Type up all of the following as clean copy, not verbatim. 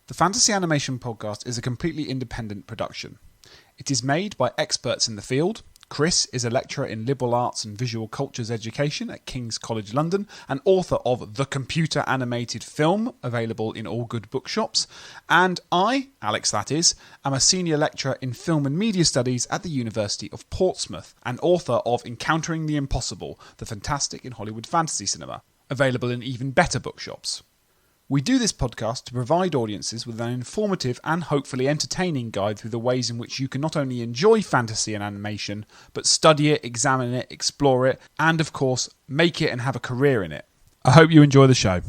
The Fantasy Animation Podcast is a completely independent production. It is made by experts in the field. Chris is a lecturer in liberal arts and visual cultures education at King's College London and author of The Computer Animated Film, available in all good bookshops. And I, Alex that is, am a senior lecturer in film and media studies at the University of Portsmouth and author of Encountering the Impossible, the fantastic in Hollywood fantasy cinema, available in even better bookshops. We do this podcast to provide audiences with an informative and hopefully entertaining guide through the ways in which you can not only enjoy fantasy and animation, but study it, examine it, explore it, and of course, make it and have a career in it. I hope you enjoy the show.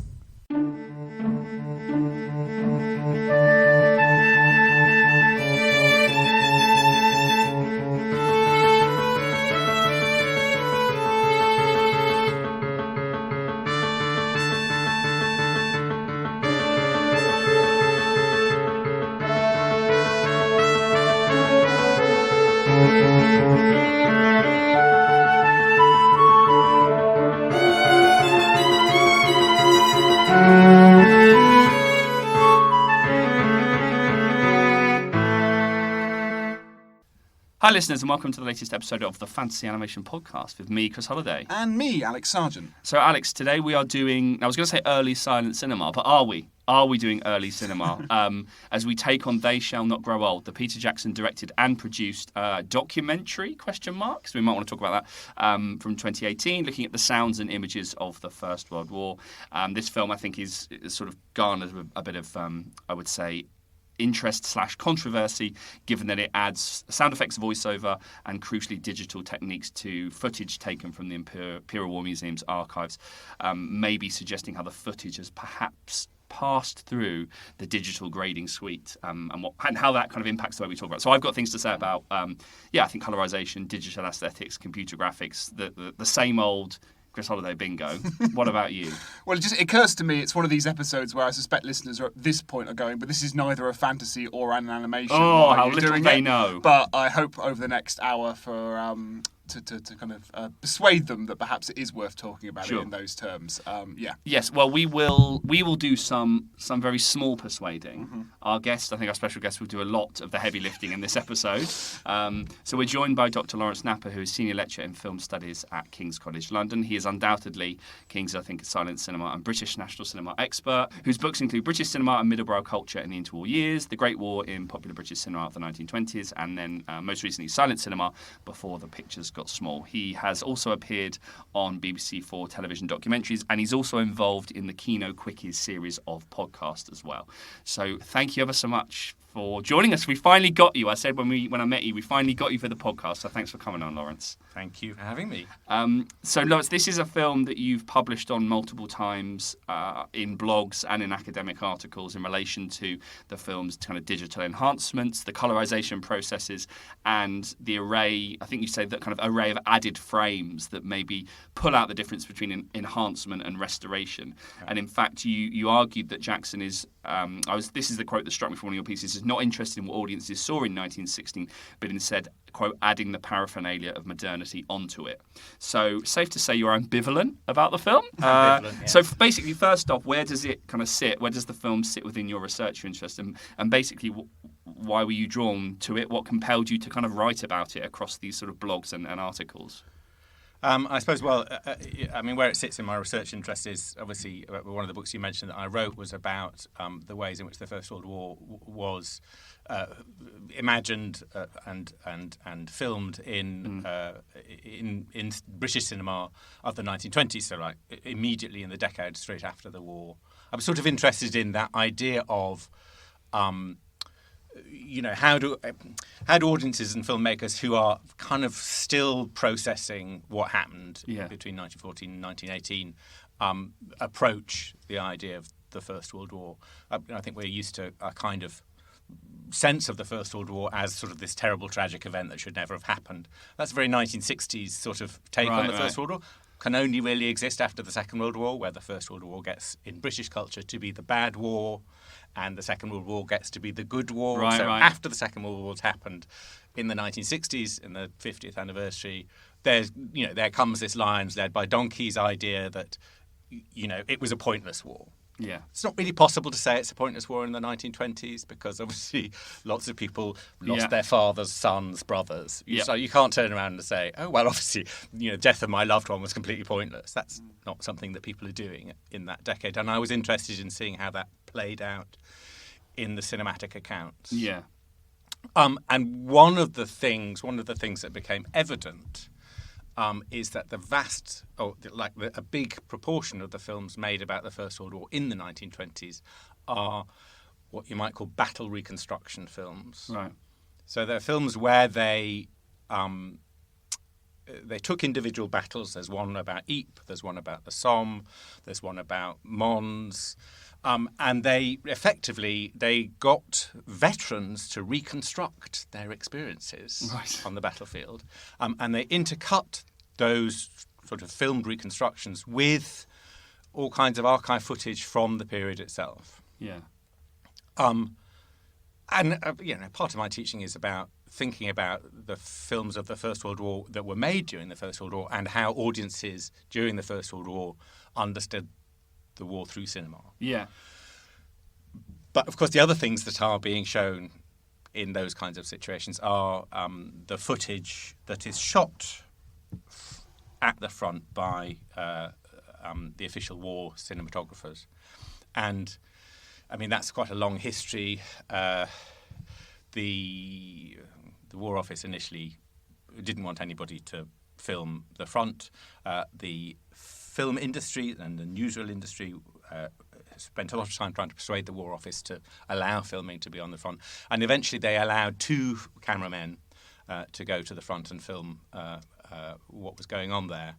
Hi listeners and welcome to the latest episode of the Fantasy Animation Podcast with me, Chris Holliday. And me, Alex Sargent. So Alex, today we are doing, I was going to say early silent cinema, but are we? Are we doing early cinema? As we take on They Shall Not Grow Old, the Peter Jackson directed and produced documentary, so we might want to talk about that, from 2018, looking at the sounds and images of the First World War. This film, I think, is sort of garnered a bit of, I would say, interest/controversy, given that it adds sound effects, voiceover, and crucially digital techniques to footage taken from the Imperial War Museum's archives, maybe suggesting how the footage has perhaps passed through the digital grading suite, and how that kind of impacts the way we talk about it. So I've got things to say about, I think colourisation, digital aesthetics, computer graphics, the same old Chris Holliday bingo. What about you? Well, it just occurs to me it's one of these episodes where I suspect listeners are at this point are going, but this is neither a fantasy or an animation. Oh, how little they know. But I hope over the next hour for to kind of persuade them that perhaps it is worth talking about it in those terms. Yes, well, we will do some very small persuading. Mm-hmm. Our special guest will do a lot of the heavy lifting in this episode. So we're joined by Dr. Lawrence Napper, who is Senior Lecturer in Film Studies at King's College London. He is undoubtedly King's, silent cinema and British national cinema expert, whose books include British Cinema and Middlebrow Culture in the Interwar Years, The Great War in Popular British Cinema of the 1920s, and then most recently Silent Cinema Before the Pictures Got Small. He has also appeared on BBC4 television documentaries, and he's also involved in the Kino Quickies series of podcasts as well. So thank you ever so much for joining us. We finally got you. I said when I met you, we finally got you for the podcast. So thanks for coming on, Lawrence. Thank you for having me. So Lawrence, this is a film that you've published on multiple times in blogs and in academic articles in relation to the film's kind of digital enhancements, the colourisation processes, and the array, I think you say that kind of array of added frames that maybe pull out the difference between enhancement and restoration. Okay. And in fact, you argued that Jackson is, this is the quote that struck me from one of your pieces, is not interested in what audiences saw in 1916, but instead, quote, adding the paraphernalia of modernity onto it. So, safe to say you're ambivalent about the film. So, basically, first off, where does it kind of sit? Where does the film sit within your research interest? And basically, why were you drawn to it? What compelled you to kind of write about it across these sort of blogs and articles? I suppose, where it sits in my research interest is obviously one of the books you mentioned that I wrote was about the ways in which the First World War was imagined and filmed in British cinema of the 1920s, so like immediately in the decade straight after the war. I was sort of interested in that idea of how do audiences and filmmakers who are kind of still processing what happened between 1914 and 1918 approach the idea of the First World War? I think we're used to a kind of sense of the First World War as sort of this terrible, tragic event that should never have happened. That's a very 1960s sort of take on the First World War. Can only really exist after the Second World War, where the First World War gets, in British culture, to be the bad war, and the Second World War gets to be the good war. After the Second World War's happened, in the 1960s, in the 50th anniversary, there comes this Lions led by Donkeys idea that, it was a pointless war. Yeah. It's not really possible to say it's a pointless war in the 1920s because obviously lots of people lost their fathers, sons, brothers. So you can't turn around and say, oh, well, obviously, death of my loved one was completely pointless. That's not something that people are doing in that decade. And I was interested in seeing how that played out in the cinematic accounts. Yeah. And one of the things that became evident is that a big proportion of the films made about the First World War in the 1920s are what you might call battle reconstruction films. Right. So they're films where they took individual battles. There's one about Ypres, there's one about the Somme, there's one about Mons, and they got veterans to reconstruct their experiences on the battlefield, and they intercut those sort of filmed reconstructions with all kinds of archive footage from the period itself. Yeah. And part of my teaching is about thinking about the films of the First World War that were made during the First World War and how audiences during the First World War understood the war through cinema. Yeah. But of course, the other things that are being shown in those kinds of situations are the footage that is shot at the front by the official war cinematographers. And, I mean, that's quite a long history. The War Office initially didn't want anybody to film the front. The film industry and the newsreel industry spent a lot of time trying to persuade the War Office to allow filming to be on the front. And eventually they allowed 2 cameramen to go to the front and film what was going on there.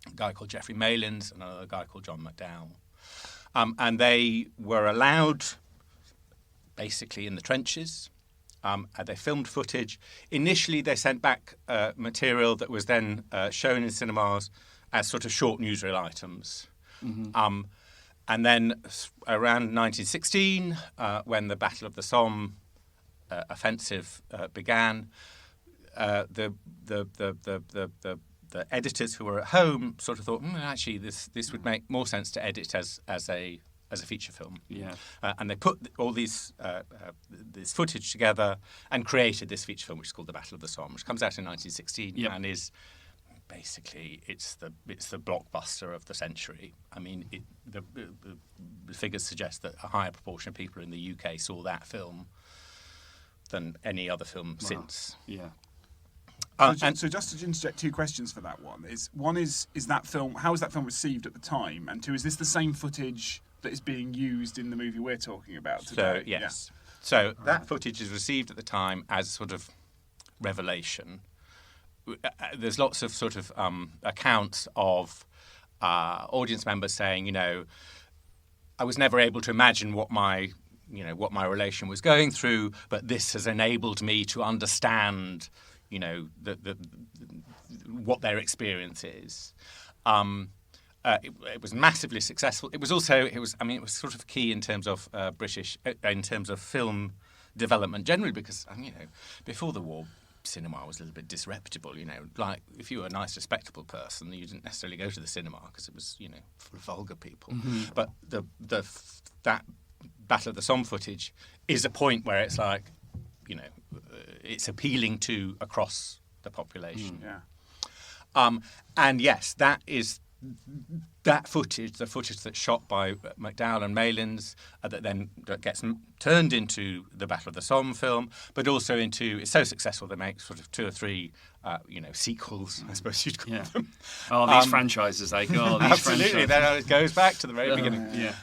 A guy called Geoffrey Malins and another guy called John McDowell. And they were allowed basically in the trenches. They filmed footage. Initially, they sent back material that was then shown in cinemas as sort of short newsreel items. Mm-hmm. And then around 1916, when the Battle of the Somme offensive began, the editors who were at home sort of thought, actually, this would make more sense to edit as a feature film. Yeah. And they put all this footage together and created this feature film, which is called The Battle of the Somme, which comes out in 1916 and is basically it's the blockbuster of the century. I mean, the figures suggest that a higher proportion of people in the UK saw that film than any other film since. Yeah. So just to interject 2 questions for that one is that film, how was that film received at the time? And 2, is this the same footage that is being used in the movie we're talking about today? So, yes. Yeah. So that footage is received at the time as sort of revelation. There's lots of sort of accounts of audience members saying, I was never able to imagine what my relation was going through, but this has enabled me to understand, what their experience is. It was massively successful. It was sort of key in terms of in terms of film development generally, because before the war, cinema was a little bit disreputable. Like if you were a nice, respectable person, you didn't necessarily go to the cinema because it was full of vulgar people. Mm-hmm. But that Battle of the Somme footage is a point where it's like, it's appealing to across the population. And yes, that footage, the footage that's shot by McDowell and Malins, that gets turned into the Battle of the Somme film, but also it's so successful they make sort of 2 or 3, sequels, I suppose you'd call them. Oh, these franchises, these absolutely, franchises. It goes back to the very beginning. Yeah.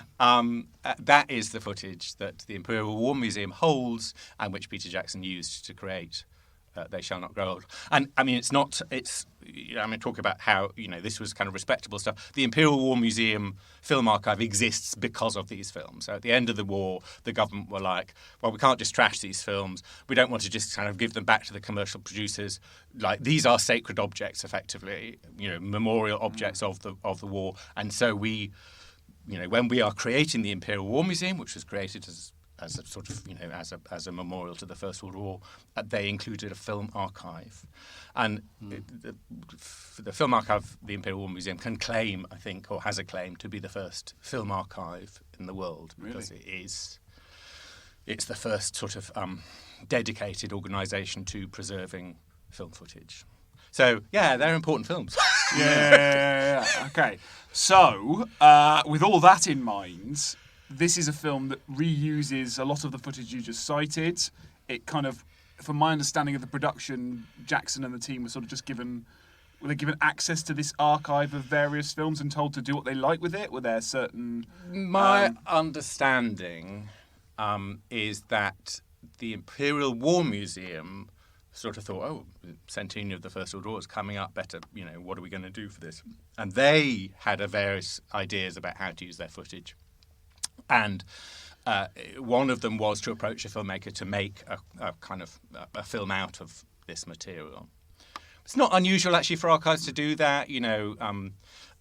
That is the footage that the Imperial War Museum holds and which Peter Jackson used to create They Shall Not Grow Old. And I mean, talk about how, this was kind of respectable stuff. The Imperial War Museum Film Archive exists because of these films. So at the end of the war, the government were like, well, we can't just trash these films. We don't want to just kind of give them back to the commercial producers. Like, these are sacred objects, effectively, memorial objects of the war. And so we, when we are creating the Imperial War Museum, which was created as as a sort of, as a memorial to the First World War, they included a film archive. And the film archive of the Imperial War Museum can claim, I think, or has a claim to be the first film archive in the world, because it's the first sort of dedicated organisation to preserving film footage. So, yeah, they're important films. Yeah. Okay. So, with all that in mind, this is a film that reuses a lot of the footage you just cited. It kind of, from my understanding of the production, Jackson and the team were sort of just given access to this archive of various films and told to do what they like with it? Were there certain... My understanding is that the Imperial War Museum sort of thought, centenary of the First World War is coming up, better, what are we going to do for this? And they had various ideas about how to use their footage. And one of them was to approach a filmmaker to make a kind of a film out of this material. It's not unusual, actually, for archives to do that. There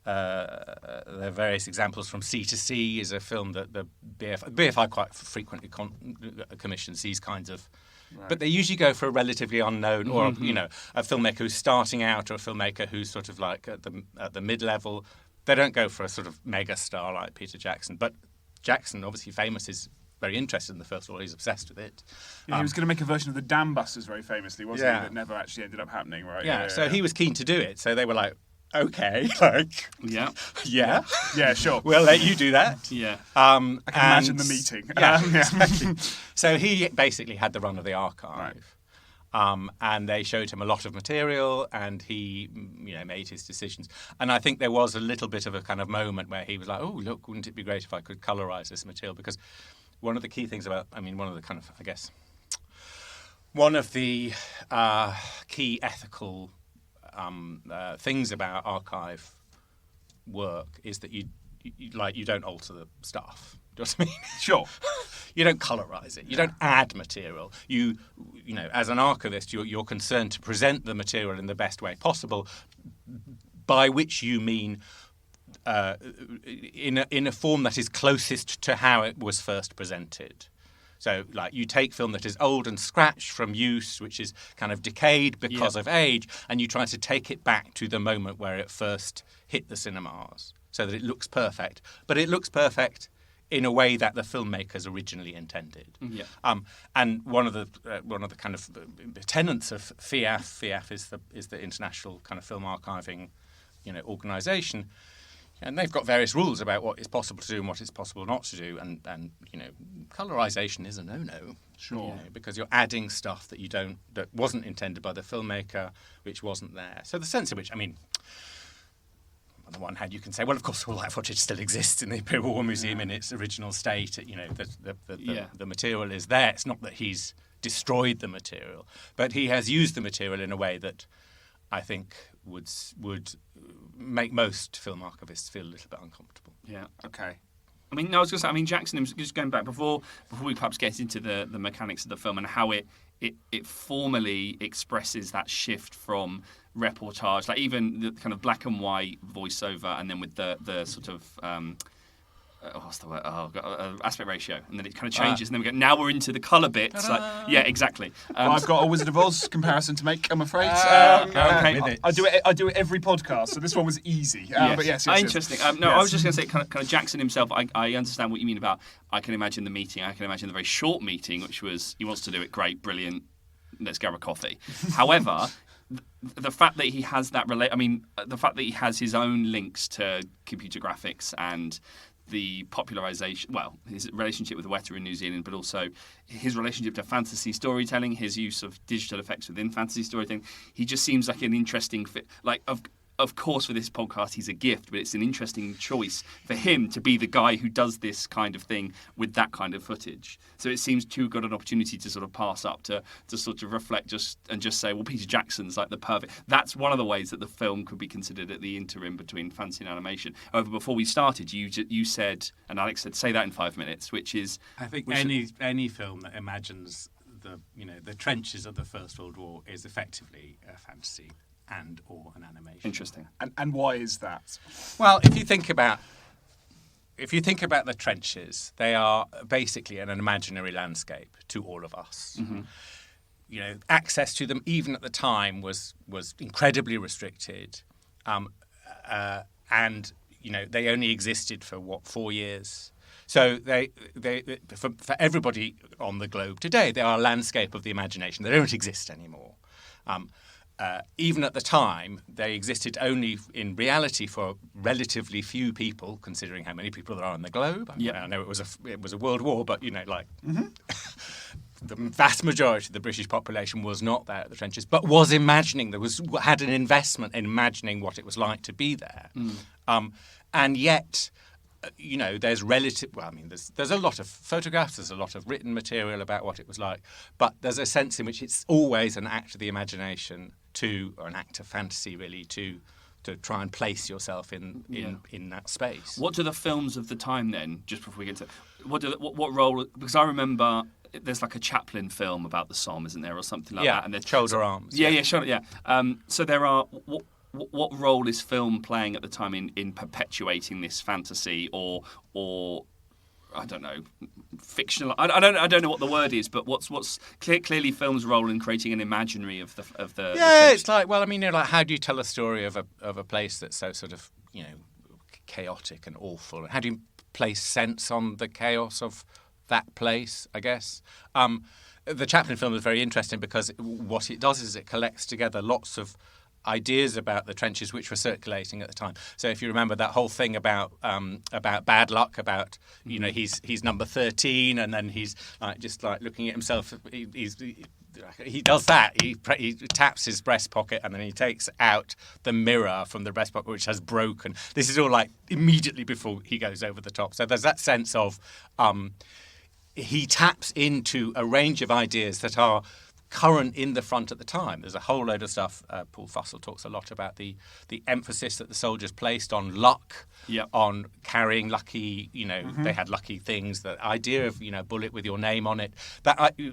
are various examples from Sea to Sea is a film that the BFI quite frequently commissions these kinds of... Right. But they usually go for a relatively unknown, or a filmmaker who's starting out, or a filmmaker who's sort of like at the mid-level. They don't go for a sort of mega star like Peter Jackson. But Jackson, obviously famous, is very interested in the First World War. He's obsessed with it. Yeah, he was going to make a version of the Dam Busters very famously, wasn't he? That never actually ended up happening, right? Yeah, so he was keen to do it. So they were like, okay, yeah, sure, we'll let you do that. Yeah, I can imagine the meeting. Exactly. So he basically had the run of the archive, and they showed him a lot of material, and he, made his decisions. And I think there was a little bit of a kind of moment where he was like, "Oh, look, wouldn't it be great if I could colorise this material?" Because one of the key things about, one of the kind of, I guess, one of the key ethical things about archive work is that you don't alter the stuff. Do you know what I mean? Sure. You don't colorise it. You don't add material. You as an archivist, you're concerned to present the material in the best way possible, by which you mean in a form that is closest to how it was first presented. So, you take film that is old and scratched from use, which is kind of decayed because of age, and you try to take it back to the moment where it first hit the cinemas, so that it looks perfect. But it looks perfect in a way that the filmmakers originally intended. Yeah. And one of the kind of tenets of FIAF is the International kind of Film Archiving, organisation. And they've got various rules about what is possible to do and what is possible not to do, and colorisation is a no-no. Sure. Because you're adding stuff that wasn't intended by the filmmaker, which wasn't there. So the sense in which, on the one hand, you can say, well, of course, all that footage still exists in the Imperial War Museum in its original state. The material is there. It's not that he's destroyed the material, but he has used the material in a way that I think would make most film archivists feel a little bit uncomfortable. Yeah. Okay. I was going to say, Jackson, just going back before we perhaps get into the mechanics of the film and how it formally expresses that shift from reportage, like even the kind of black and white voiceover, and then with the sort of what's the word? Aspect ratio, and then it kind of changes, and then we go. Now we're into the colour bits. Exactly. I've got a Wizard of Oz comparison to make, I'm afraid. Okay. I do it every podcast, so this one was easy. But yes. Interesting. I was just going to say, kind of Jackson himself. I understand what you mean about. I can imagine the meeting. I can imagine the very short meeting, which was he wants to do it. Great, brilliant. Let's grab a coffee. However, the fact that he has that the fact that he has his own links to computer graphics and the popularisation, his relationship with Weta in New Zealand, but also his relationship to fantasy storytelling, his use of digital effects within fantasy storytelling. He just seems like an interesting fit. Of course, for this podcast, he's a gift, but it's an interesting choice for him to be the guy who does this kind of thing with that kind of footage. So it seems too good an opportunity to sort of pass up, to sort of reflect just say, well, Peter Jackson's like the perfect... That's one of the ways that the film could be considered at the interim between fantasy and animation. However, before we started, you said, and Alex said, say that in 5 minutes, which is... I think any film that imagines the trenches of the First World War is effectively a fantasy or an animation. Interesting. And why is that? Well, if you think about if you think about the trenches, they are basically an imaginary landscape to all of us. Mm-hmm. You know, access to them even at the time was incredibly restricted, and you know they only existed for 4 years. So they for everybody on the globe today, they are a landscape of the imagination. They don't exist anymore. Even at the time, they existed only in reality for relatively few people, considering how many people there are on the globe. I know it was a world war, but you know, like the vast majority of the British population was not there at the trenches, but was imagining. Had an investment in imagining what it was like to be there, and yet. You know, there's a lot of photographs, there's a lot of written material about what it was like, but there's a sense in which it's always an act of the imagination or an act of fantasy, really, to try and place yourself in that space. What do the films of the time then, just before we get to what role? Because I remember there's like a Chaplin film about the Somme, isn't there, or something like that? And there's Shoulder Arms. Shoulder. Yeah. So there are. What role is film playing at the time in perpetuating this fantasy or I don't know, fictional? I don't know what the word is, but what's clearly film's role in creating an imaginary of the Yeah, it's like, well, I mean, you know, like how do you tell a story of a place that's so sort of, you know, chaotic and awful? How do you place sense on the chaos of that place? I guess. The Chaplin film is very interesting because what it does is it collects together lots of ideas about the trenches which were circulating at the time. So if you remember that whole thing about bad luck, about you know he's number 13, and then he's just looking at himself. He does that. He taps his breast pocket and then he takes out the mirror from the breast pocket which has broken. This is all like immediately before he goes over the top. So there's that sense of he taps into a range of ideas that are current in the front at the time. There's a whole load of stuff. Paul Fussell talks a lot about the emphasis that the soldiers placed on luck, on carrying lucky, you know, they had lucky things. The idea of, you know, bullet with your name on it.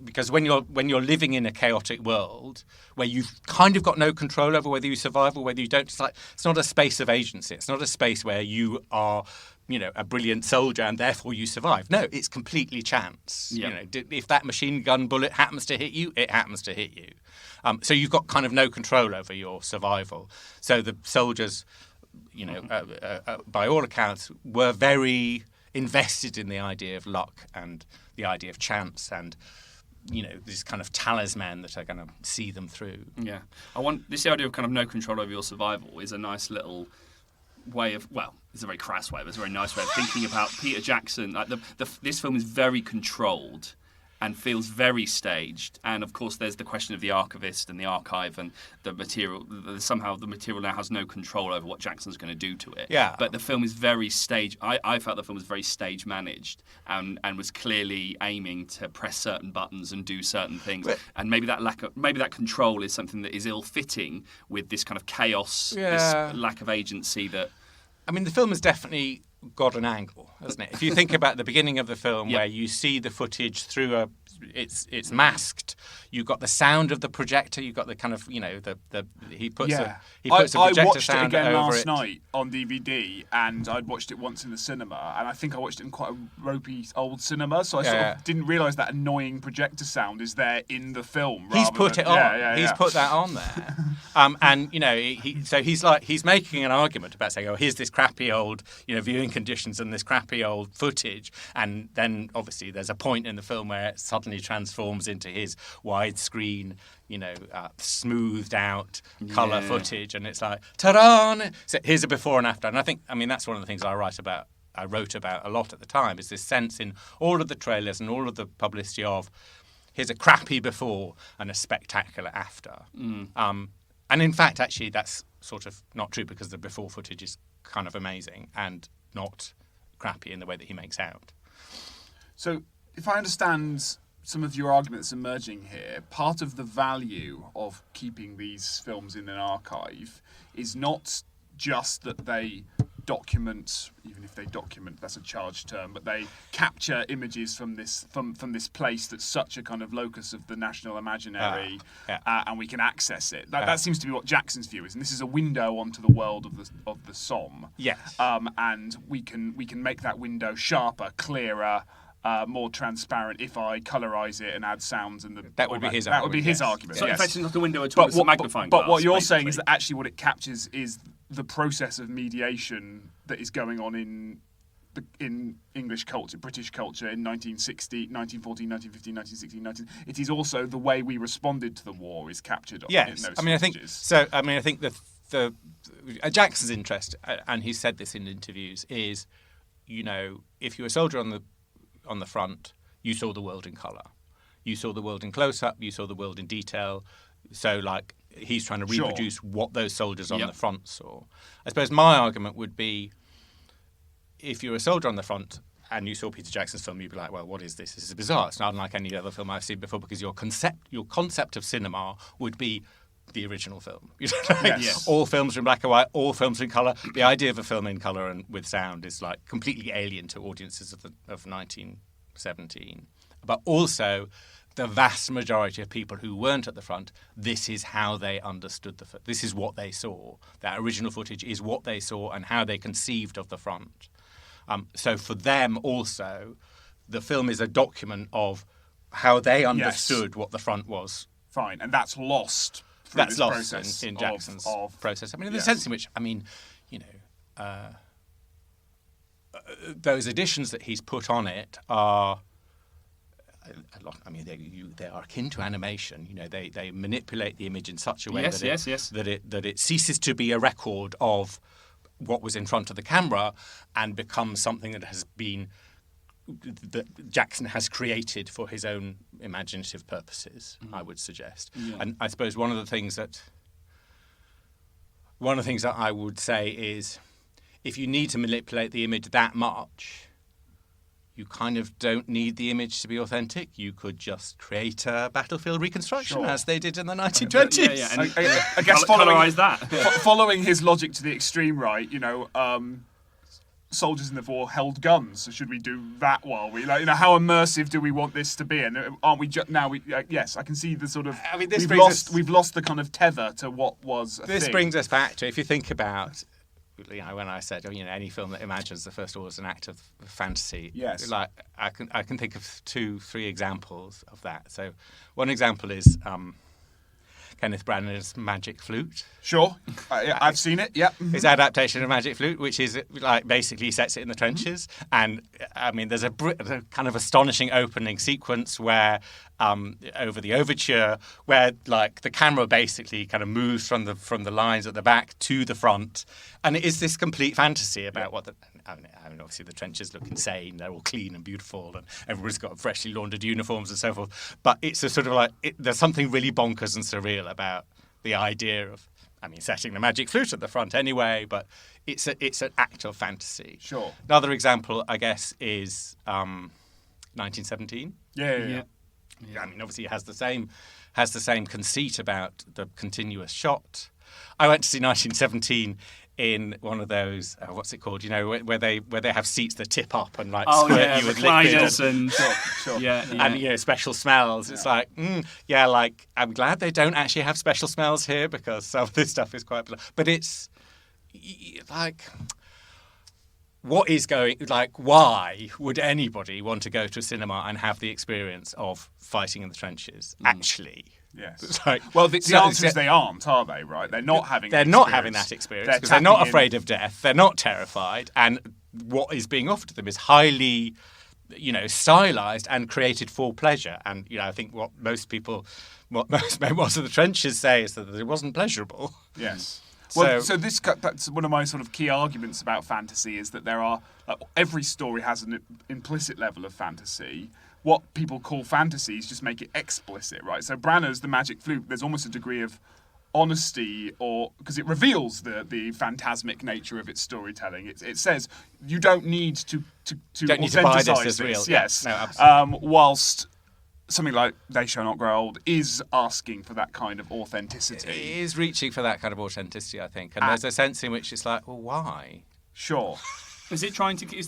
Because when you're living in a chaotic world where you've kind of got no control over whether you survive or whether you don't, it's not a space of agency. It's not a space where you are, you know, a brilliant soldier and therefore you survive. No, it's completely chance. You know, if that machine gun bullet happens to hit you, it happens to hit you. So you've got kind of no control over your survival. So the soldiers, you know, by all accounts, were very invested in the idea of luck and the idea of chance and, you know, this kind of talisman that are going to see them through. Yeah. This idea of kind of no control over your survival is a nice little way of, well, it's a very crass way, but it's a very nice way of thinking about Peter Jackson. Like this film is very controlled and feels very staged. And of course, there's the question of the archivist and the archive and the material. Somehow, the material now has no control over what Jackson's going to do to it. Yeah. But the film is very staged. I felt the film was very stage managed and was clearly aiming to press certain buttons and do certain things. And maybe that control is something that is ill-fitting with this kind of chaos, this lack of agency that. I mean, the film has definitely got an angle, hasn't it? If you think about the beginning of the film where you see the footage through it's masked. You've got the sound of the projector. You've got the kind of, you know, he puts a projector I watched sound it again over last night on DVD, and I'd watched it once in the cinema, and I think I watched it in quite a ropey old cinema, so I sort of didn't realise that annoying projector sound is there in the film. He's put it on. He's put that on there. And you know, he's making an argument about saying, oh, here's this crappy old, you know, viewing conditions and this crappy old footage, and then obviously there's a point in the film where it suddenly transforms into his widescreen, you know, smoothed out colour footage, and it's like, ta-da! So here's a before and after, and I mean that's one of the things I wrote about a lot at the time, is this sense in all of the trailers and all of the publicity of here's a crappy before and a spectacular after. And in fact, actually, that's sort of not true, because the before footage is kind of amazing and not crappy in the way that he makes out. So, if I understand some of your arguments emerging here, part of the value of keeping these films in an archive is not just that they document, even if they document, that's a charged term, but they capture images from this place that's such a kind of locus of the national imaginary, and we can access it. That seems to be what Jackson's view is, and this is a window onto the world of the Somme. Yes. And we can make that window sharper, clearer, more transparent if I colorise it and add sounds and that would be his argument. That would be his argument. So yes. in fact, it's not a window at all. It's a magnifying glass. But what you're saying is that actually what it captures is the process of mediation that is going on in English culture, British culture in 1960, 1914, 1915, 1916, it is also the way we responded to the war is captured in those images. I think the Jackson's interest, and he said this in interviews, is, if you're a soldier on the front, you saw the world in colour. You saw the world in close-up, you saw the world in detail. So, he's trying to reproduce what those soldiers on the front saw. I suppose my argument would be, if you're a soldier on the front and you saw Peter Jackson's film, you'd be like, well, what is this? This is bizarre. It's not unlike any other film I've seen before, because your concept of cinema would be the original film. Yes. All films are in black and white, all films are in colour. The idea of a film in colour and with sound is completely alien to audiences of 1917. But also, the vast majority of people who weren't at the front, this is how they understood the film. This is what they saw. That original footage is what they saw and how they conceived of the front. So for them also, the film is a document of how they understood what the front was. Fine, and that's lost. That's lost in Jackson's process. In the sense in which, those additions that he's put on it are a lot. They are akin to animation. They manipulate the image in such a way that it ceases to be a record of what was in front of the camera and becomes something that Jackson has created for his own imaginative purposes, I would suggest. Yeah. And I suppose one of the things that I would say is, if you need to manipulate the image that much, you kind of don't need the image to be authentic. You could just create a battlefield reconstruction, as they did in the 1920s. Yeah. And I guess following his logic to the extreme, right? Soldiers in the war held guns, so should we do that while we how immersive do we want this to be? And aren't we yes, I can see the sort of we've lost the kind of tether to what was a this thing. Brings us back to, if you think about when I said any film that imagines the First War as an act of fantasy, yes, I can think of 2-3 examples of that. So one example is Kenneth Branagh's Magic Flute. Sure, I've seen it. Yep. His adaptation of Magic Flute, which is basically sets it in the trenches, and there's a kind of astonishing opening sequence where over the overture, where the camera basically kind of moves from the lines at the back to the front, and it is this complete fantasy about what the. Obviously the trenches look insane. They're all clean and beautiful, and everybody's got freshly laundered uniforms and so forth. But it's a sort of there's something really bonkers and surreal about the idea of, setting the Magic Flute at the front anyway. But it's an act of fantasy. Sure. Another example, I guess, is 1917. Yeah. Obviously it has the same conceit about the continuous shot. I went to see 1917 in one of those, what's it called? Where they have seats that tip up and squirt you with liquid and sure. And special smells. It's I'm glad they don't actually have special smells here, because some of this stuff is quite. But it's what is going why would anybody want to go to a cinema and have the experience of fighting in the trenches? Actually. Yes. The answer is they aren't, are they? Right? They're not having. They're not having that experience because they're not afraid of death. They're not terrified, and what is being offered to them is highly, stylized and created for pleasure. And I think what most memoirs of the trenches say is that it wasn't pleasurable. Yes. Well, so that's one of my sort of key arguments about fantasy, is that there are every story has an implicit level of fantasy. What people call fantasies just make it explicit, right? So Branagh's The Magic Flute, there's almost a degree of honesty, because it reveals the phantasmic nature of its storytelling. It says you don't need to authenticise this as real. Yes. No, absolutely. Whilst something like They Shall Not Grow Old is asking for that kind of authenticity. It is reaching for that kind of authenticity, I think. And there's a sense in which it's why? Sure. Is the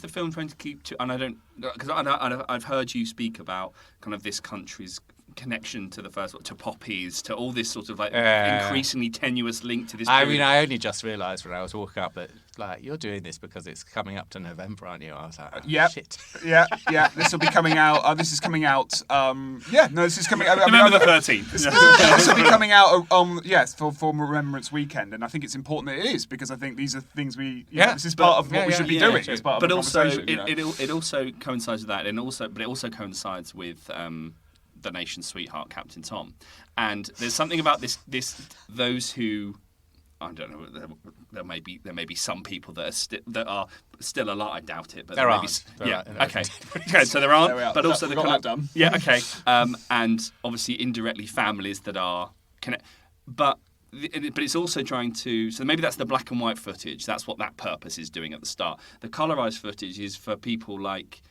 film trying to keep to? And I don't, because I've heard you speak about kind of this country's connection to the first, to poppies, to all this sort of like increasingly tenuous link to this period. I mean, I only just realised when I was walking up that, like, you're doing this because it's coming up to November, aren't you? I was like, shit. Yeah. This will be coming out. This is coming out. This is coming out. November the 13th. This will be coming out for Remembrance Weekend, and I think it's important that it is, because I think these are things this is part of what we should be doing. It's part of the conversation. It also coincides with that, but it also coincides with the nation's sweetheart, Captain Tom. And there's something about those who, I don't know, there may be some people that are still alive. I doubt it, but there aren't. Okay, so there There we aren't, are. but also We got that done. Yeah, okay. And obviously indirectly families that are connected, but it's also trying to. So maybe that's the black and white footage. That's what that purpose is doing at the start. The colorized footage is for people like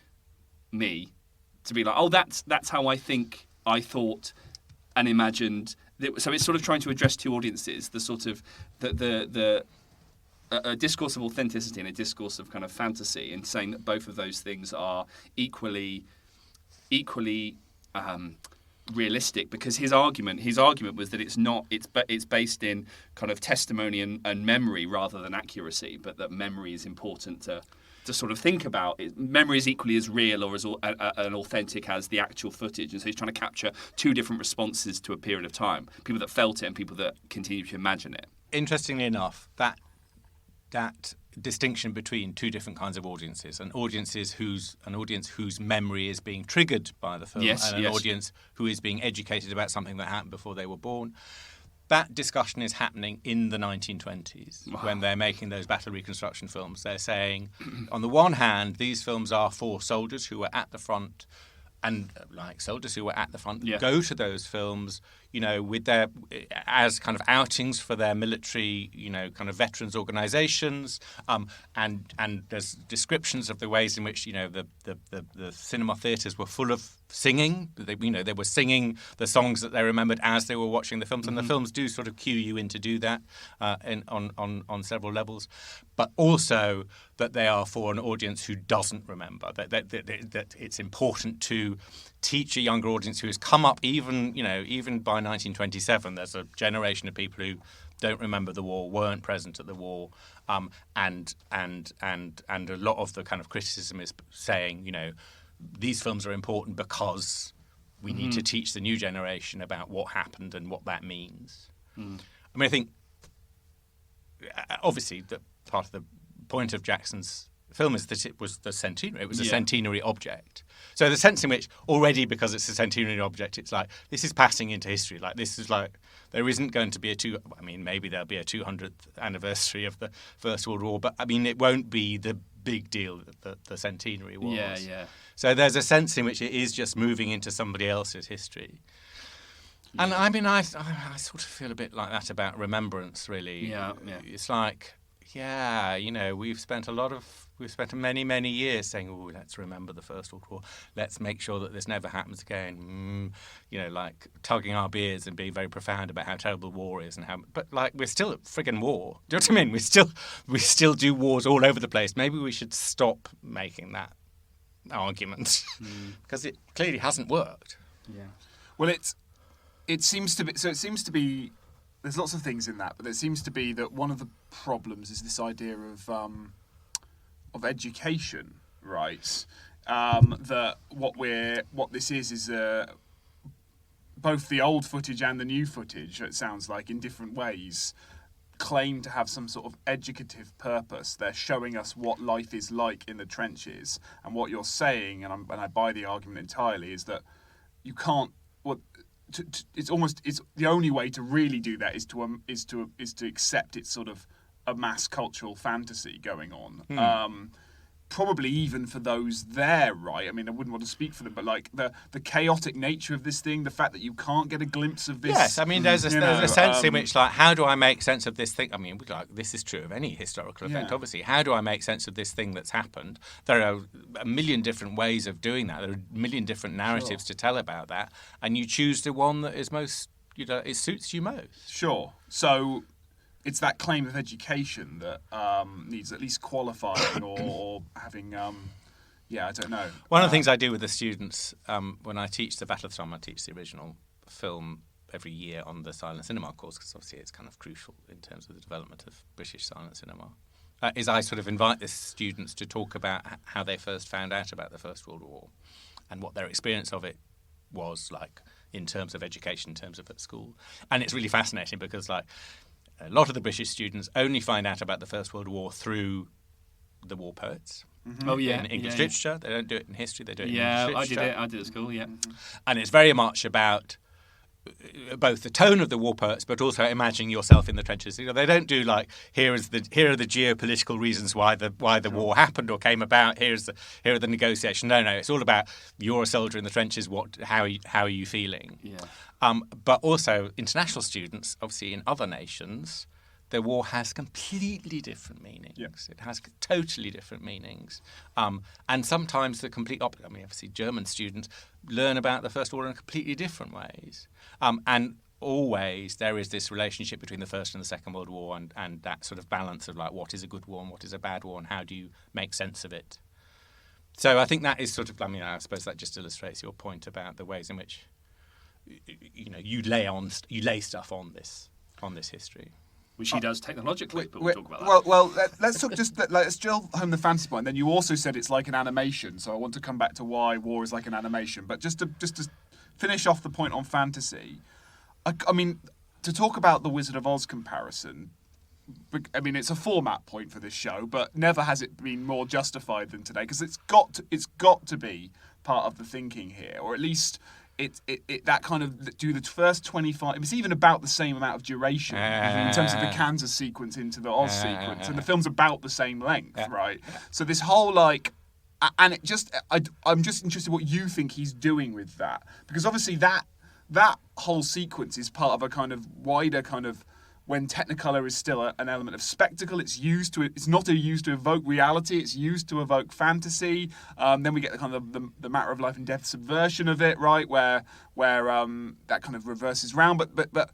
me to be like, oh, that's how I thought and imagined. So it's sort of trying to address two audiences: the sort of a discourse of authenticity and a discourse of kind of fantasy, and saying that both of those things are equally realistic. Because his argument was that it's based in kind of testimony and memory rather than accuracy, but that memory is important to sort of think about. Memory is equally as real or as and authentic as the actual footage. And so he's trying to capture two different responses to a period of time. People that felt it and people that continue to imagine it. Interestingly enough, that distinction between two different kinds of audiences, an audience whose memory is being triggered by the film, and an audience who is being educated about something that happened before they were born. That discussion is happening in the 1920s when they're making those battle reconstruction films. They're saying, on the one hand, these films are for soldiers who were at the front, and like soldiers who were at the front go to those films, with their as kind of outings for their military, kind of veterans organisations, and there's descriptions of the ways in which the cinema theatres were full of singing. They were singing the songs that they remembered as they were watching the films, and the films do sort of cue you in to do that on several levels, but also that they are for an audience who doesn't remember. That it's important to teach a younger audience who has come up even by 1927. There's a generation of people who don't remember the war, weren't present at the war, and a lot of the kind of criticism is saying, these films are important because we need to teach the new generation about what happened and what that means. I mean, I think obviously that part of the point of Jackson's film is that it was the centenary. It was a centenary object. So the sense in which already, because it's a centenary object, it's like this is passing into history. Like this is like there isn't going to be maybe there'll be a 200th anniversary of the First World War, but I mean it won't be the big deal that the centenary was. Yeah. So there's a sense in which it is just moving into somebody else's history. Yeah. And I mean, I sort of feel a bit like that about remembrance, really. Yeah. It's like, we've spent many, many years saying, oh, let's remember the First World War. Let's make sure that this never happens again. Like tugging our beards and being very profound about how terrible war is but like we're still at friggin' war. Do you know what I mean? We still do wars all over the place. Maybe we should stop making that argument because it clearly hasn't worked. Yeah. Well, it seems to be. There's lots of things in that, but it seems to be that one of the problems is this idea of education, right? That what this is both the old footage and the new footage. It sounds like in different ways claim to have some sort of educative purpose. They're showing us what life is like in the trenches, and what you're saying, and I buy the argument entirely, is that you can't. It's the only way to really do that is to accept it's sort of a mass cultural fantasy going on. Probably even for those there, right? I mean, I wouldn't want to speak for them, but like the chaotic nature of this thing, the fact that you can't get a glimpse of this. Yes, I mean, there's a sense in which, like, how do I make sense of this thing? I mean, like, this is true of any historical event, obviously. How do I make sense of this thing that's happened? There are a million different ways of doing that. There are a million different narratives to tell about that, and you choose the one that is most, it suits you most. Sure. So it's that claim of education that needs at least qualifying or having. I don't know. One of the things I do with the students when I teach the Battle of the Somme, I teach the original film every year on the silent cinema course, because obviously it's kind of crucial in terms of the development of British silent cinema, is I sort of invite the students to talk about how they first found out about the First World War and what their experience of it was like in terms of education, in terms of at school. And it's really fascinating because like a lot of the British students only find out about the First World War through the war poets. Mm-hmm. Oh yeah, in English literature. They don't do it in history. They do it in English literature. I did it at school. Yeah, and it's very much about both the tone of the war poets, but also imagining yourself in the trenches. You know, they don't do like here are the geopolitical reasons why the war happened or came about. Here are the negotiations. No, it's all about you're a soldier in the trenches. How are you feeling? Yeah. But also international students, obviously in other nations, the war has completely different meanings. Yeah. It has totally different meanings. And sometimes the complete opposite. I mean, obviously German students learn about the First War in completely different ways. And always there is this relationship between the First and the Second World War and that sort of balance of like what is a good war and what is a bad war and how do you make sense of it. So I think that is sort of, I mean, I suppose that just illustrates your point about the ways in which, you know, you lay stuff on this history. Which he does technologically, but we'll talk about that. Well, let's talk let's drill home the fantasy point. Then you also said it's like an animation, so I want to come back to why war is like an animation. But just to finish off the point on fantasy, I mean, to talk about the Wizard of Oz comparison, I mean, it's a format point for this show, but never has it been more justified than today, because it's got to be part of the thinking here, or at least. It that kind of do the first 25. It's even about the same amount of duration in terms of the Kansas sequence into the Oz sequence, and the film's about the same length, right? So this whole and it just I'm just interested what you think he's doing with that, because obviously that whole sequence is part of a kind of wider kind of. When Technicolor is still an element of spectacle, it's not used to evoke reality. It's used to evoke fantasy. Then we get the kind of the matter of life and death subversion of it, right? Where that kind of reverses round. But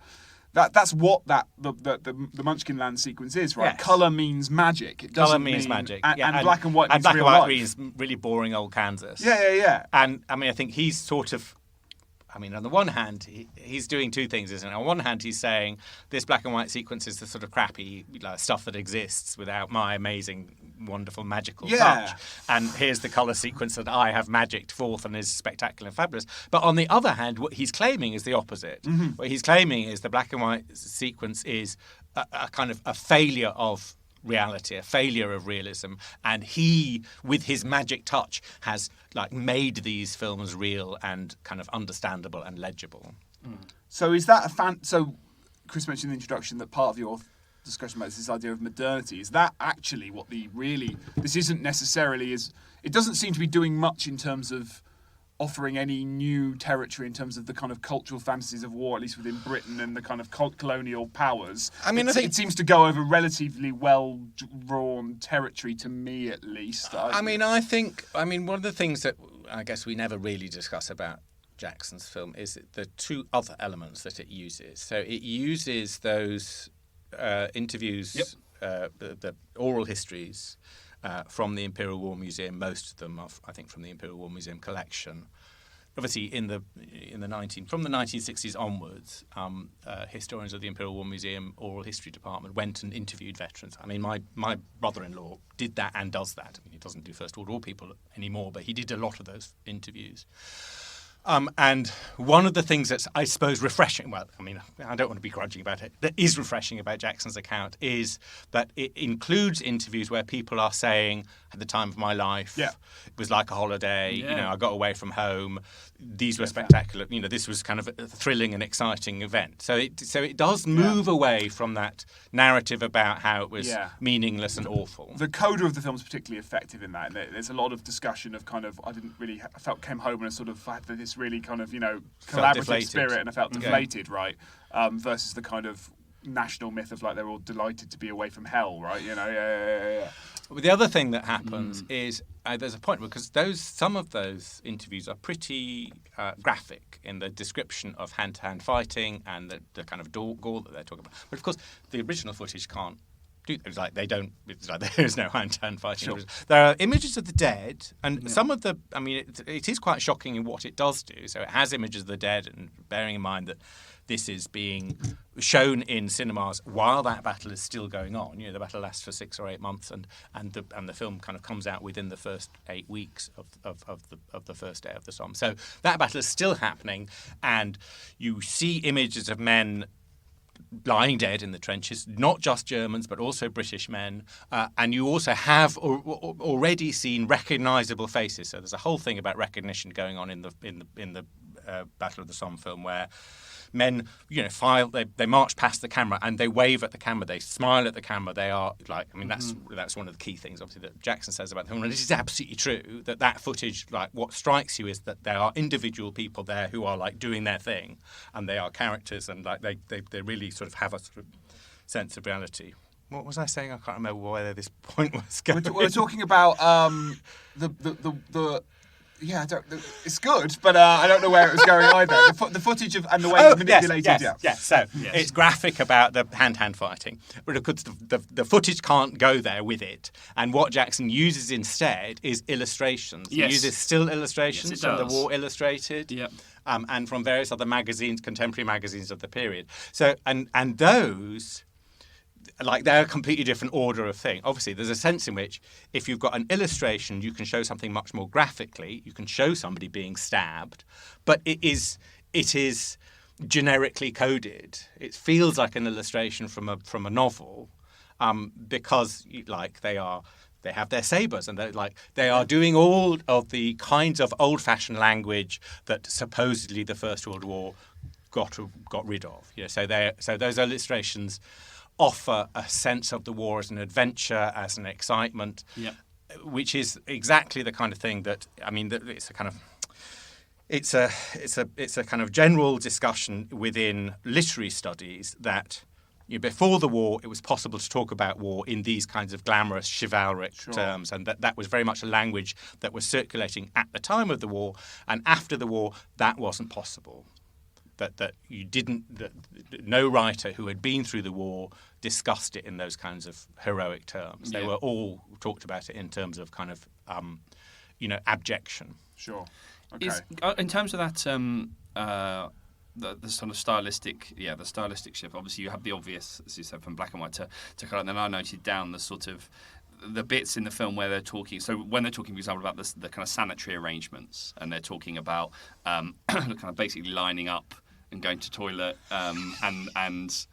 that's what the Munchkin Land sequence is, right? Yes. Color means magic. It Color means magic, and black and white. And means black real and white life. means really boring old Kansas. Yeah. And I mean, I think he's sort of. I mean, on the one hand, he's doing two things, isn't it? On one hand, he's saying this black and white sequence is the sort of crappy stuff that exists without my amazing, wonderful, magical touch. And here's the colour sequence that I have magicked forth and is spectacular and fabulous. But on the other hand, what he's claiming is the opposite. Mm-hmm. What he's claiming is the black and white sequence is a kind of a failure of reality, a failure of realism, and he, with his magic touch, has made these films real and kind of understandable and legible. So is that so Chris mentioned in the introduction that part of your discussion about this idea of modernity. Is that actually what this isn't necessarily it doesn't seem to be doing much in terms of offering any new territory in terms of the kind of cultural fantasies of war, at least within Britain and the kind of colonial powers. I mean, I think it seems to go over relatively well-drawn territory, to me at least. I mean, one of the things that I guess we never really discuss about Jackson's film is the two other elements that it uses. So it uses those interviews, the oral histories, from the Imperial War Museum, most of them are, I think, from the Imperial War Museum collection. Obviously, from the 1960s onwards, historians of the Imperial War Museum Oral History Department went and interviewed veterans. I mean, my brother-in-law did that and does that. I mean, he doesn't do First World War people anymore, but he did a lot of those interviews. And one of the things that's, I suppose, refreshing, well, I mean, I don't want to be grudging about it, that is refreshing about Jackson's account is that it includes interviews where people are saying, at the time of my life, it was like a holiday, I got away from home, these were spectacular, this was kind of a thrilling and exciting event. So it does move away from that narrative about how it was meaningless and awful. The coda of the film is particularly effective in that. There's a lot of discussion of kind of, I came home and I sort of had this really kind of, collaborative spirit, and I felt deflated, right? Versus the kind of national myth of like they're all delighted to be away from hell, right? Yeah. Well, the other thing that happens is there's a point because some of those interviews are pretty graphic in the description of hand-to-hand fighting and the kind of gore that they're talking about. But of course, the original footage can't do. It's like there's no hand-to-hand fighting. Sure. There are images of the dead, and some of the. I mean, it is quite shocking in what it does do. So it has images of the dead, and bearing in mind that this is being shown in cinemas while that battle is still going on. You know, the battle lasts for 6 or 8 months, and the film kind of comes out within the first 8 weeks of the first day of the Somme. So that battle is still happening, and you see images of men lying dead in the trenches, not just Germans but also British men, and you also have already seen recognisable faces. So there's a whole thing about recognition going on in the Battle of the Somme film where men, they march past the camera and they wave at the camera, they smile at the camera. They are like, I mean, that's one of the key things, obviously, that Jackson says about the film. And it is absolutely true that footage, like, what strikes you is that there are individual people there who are like doing their thing, and they are characters, and like they really sort of have a sort of sense of reality. What was I saying? I can't remember where this point was going. We're talking about the. Yeah, it's good, but I don't know where it was going either. The footage of and the way it's manipulated. Yes. So it's graphic about the hand-to-hand fighting, but of course the footage can't go there with it. And what Jackson uses instead is illustrations. Yes. He uses still illustrations from the War Illustrated, Yep. and from various other magazines, contemporary magazines of the period. So and those. Like, they're a completely different order of thing. Obviously, there's a sense in which if you've got an illustration, you can show something much more graphically. You can show somebody being stabbed, but it is generically coded. It feels like an illustration from a novel, because like they have their sabers, and they are doing all of the kinds of old-fashioned language that supposedly the First World War got rid of. So those illustrations offer a sense of the war as an adventure, as an excitement, which is exactly the kind of thing that, I mean, it's a kind of general discussion within literary studies that before the war it was possible to talk about war in these kinds of glamorous chivalric terms, and that was very much a language that was circulating at the time of the war, and after the war that wasn't possible. That no writer who had been through the war discussed it in those kinds of heroic terms. They were all talked about it in terms of kind of, abjection. Sure. Okay. In terms of that, the sort of stylistic shift. Obviously, you have the obvious, as you said, from black and white to colour. And then I noted down the sort of the bits in the film where they're talking. So when they're talking, for example, about the kind of sanitary arrangements, and they're talking about kind of basically lining up and going to toilet, and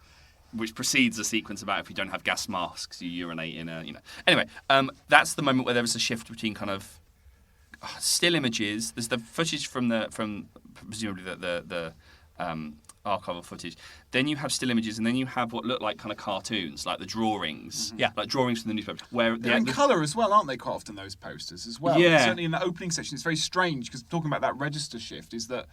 which precedes a sequence about if you don't have gas masks, you urinate in a, Anyway, that's the moment where there is a shift between kind of still images. There's the footage from presumably the archival footage. Then you have still images, and then you have what look like kind of cartoons, like the drawings, like drawings from the newspaper. Where they're in colour as well, aren't they? Quite often those posters as well. Yeah. Certainly in the opening section, it's very strange because talking about that register shift is that.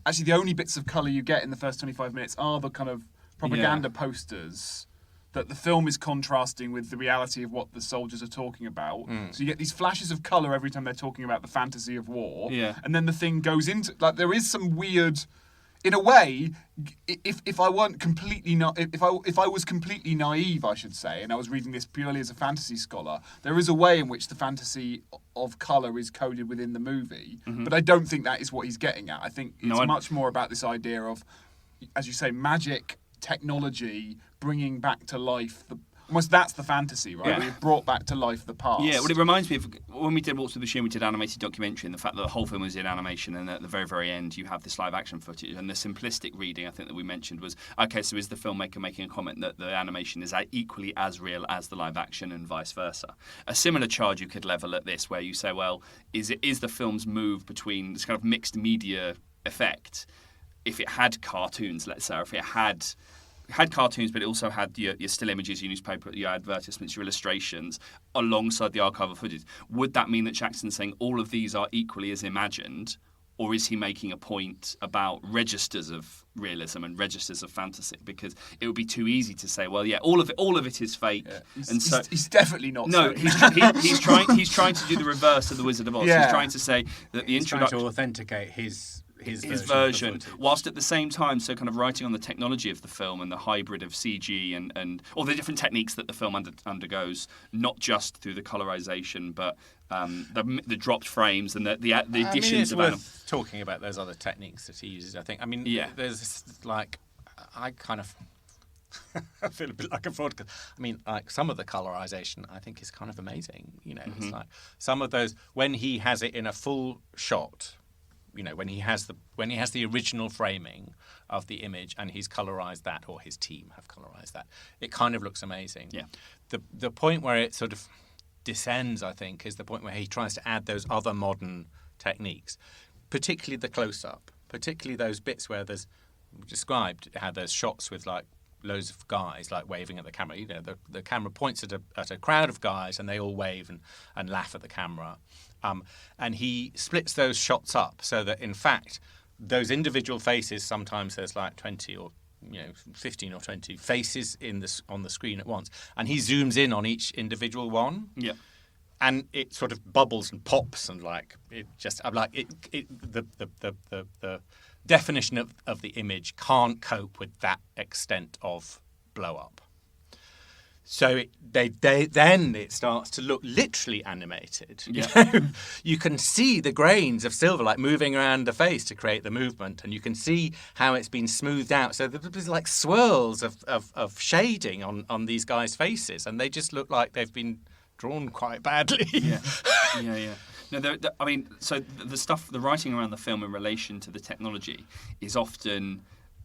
Actually, the only bits of colour you get in the first 25 minutes are the kind of propaganda posters that the film is contrasting with the reality of what the soldiers are talking about. So you get these flashes of colour every time they're talking about the fantasy of war. Yeah. And then the thing goes into... Like, there is some weird... In a way, if I weren't completely if I was completely naive, I should say, and I was reading this purely as a fantasy scholar, there is a way in which the fantasy of colour is coded within the movie. But I don't think that is what he's getting at. I think it's much more about this idea of, as you say, magic, technology, bringing back to life almost that's the fantasy, right? We've brought back to life the past. Yeah, well, it reminds me of when we did Walks with the Machine, we did animated documentary, and the fact that the whole film was in animation, and at the very, very end, you have this live action footage. And the simplistic reading, I think, that we mentioned was, okay, so is the filmmaker making a comment that the animation is equally as real as the live action, and vice versa? A similar charge you could level at this, where you say, well, is the film's move between this kind of mixed media effect, if it had cartoons, let's say, or if it had cartoons, but it also had your still images, your newspaper, your advertisements, your illustrations, alongside the archival footage. Would that mean that Jackson's saying all of these are equally as imagined, or is he making a point about registers of realism and registers of fantasy? Because it would be too easy to say, well, yeah, all of it is fake. Yeah. He's definitely not. No, he's trying to do the reverse of the Wizard of Oz. Yeah. He's trying to say that the introduction, trying to authenticate his version, whilst at the same time, so kind of writing on the technology of the film and the hybrid of CG and all the different techniques that the film undergoes, not just through the colorization, but the dropped frames and the additions of worth talking about those other techniques that he uses. I think. I mean, there's this, like, I kind of I feel a bit like a fraud. I mean, like, some of the colorization I think is kind of amazing. You know, it's like some of those when he has it in a full shot. You know, when he has the original framing of the image and he's colorized that, or his team have colorized that, it kind of looks amazing. Yeah. The point where it sort of descends, I think, is the point where he tries to add those other modern techniques, particularly the close-up, particularly those bits where there's described how there's shots with like loads of guys like waving at the camera. You know, the camera points at a crowd of guys and they all wave and laugh at the camera. And he splits those shots up so that, in fact, those individual faces, sometimes there's like 20 or 15 or 20 faces on the screen at once, and he zooms in on each individual one. Yeah. And it sort of bubbles and pops, and like it just, I'm like the definition of the image can't cope with that extent of blow up. So then it starts to look literally animated. Yeah. You can see the grains of silver like moving around the face to create the movement, and you can see how it's been smoothed out. So there's like swirls of shading on these guys' faces, and they just look like they've been drawn quite badly. Yeah. No, I mean, so the writing around the film in relation to the technology is often,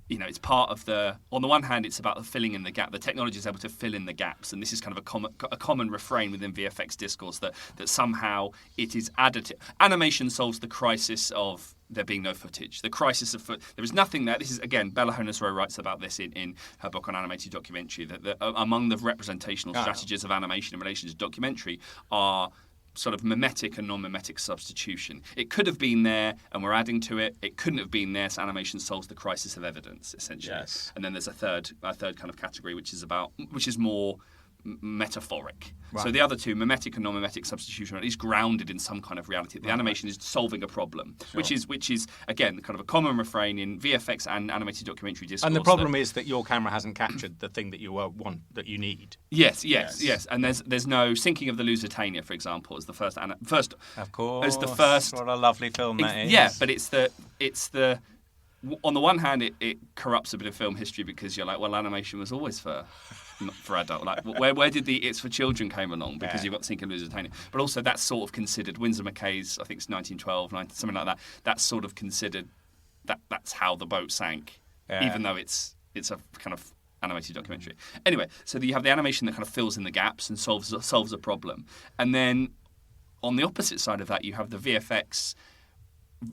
it's part of on the one hand, it's about the filling in the gap. The technology is able to fill in the gaps, and this is kind of a common refrain within VFX discourse that somehow it is additive. Animation solves the crisis of there being no footage. The crisis of there is nothing there. This is, again, Bella Honesrow writes about this in her book on animated documentary, that among the representational strategies of animation in relation to documentary are sort of mimetic and non-mimetic substitution. It could have been there and we're adding to it. It couldn't have been there, so animation solves the crisis of evidence, essentially. Yes. And then there's a third kind of category which is more metaphoric. Right. So the other two, mimetic and non-mimetic substitution, are at least grounded in some kind of reality. The animation is solving a problem, sure. which is again kind of a common refrain in VFX and animated documentary discourse. And the problem is that your camera hasn't captured the thing that you want, that you need. Yes. And there's no Sinking of the Lusitania, for example, as the first. Of course. As the first. What a lovely film that is. Yeah, but it's the. On the one hand, it corrupts a bit of film history because you're like, well, animation was always for adult. Like, where did the It's for Children came along? Because you've got Sinking of the Lusitania. But also that's sort of considered, Winsor McKay's, I think it's 1912, something like that, that's sort of considered, that's how the boat sank, even though it's a kind of animated documentary. Anyway, so you have the animation that kind of fills in the gaps and solves a problem. And then on the opposite side of that, you have the VFX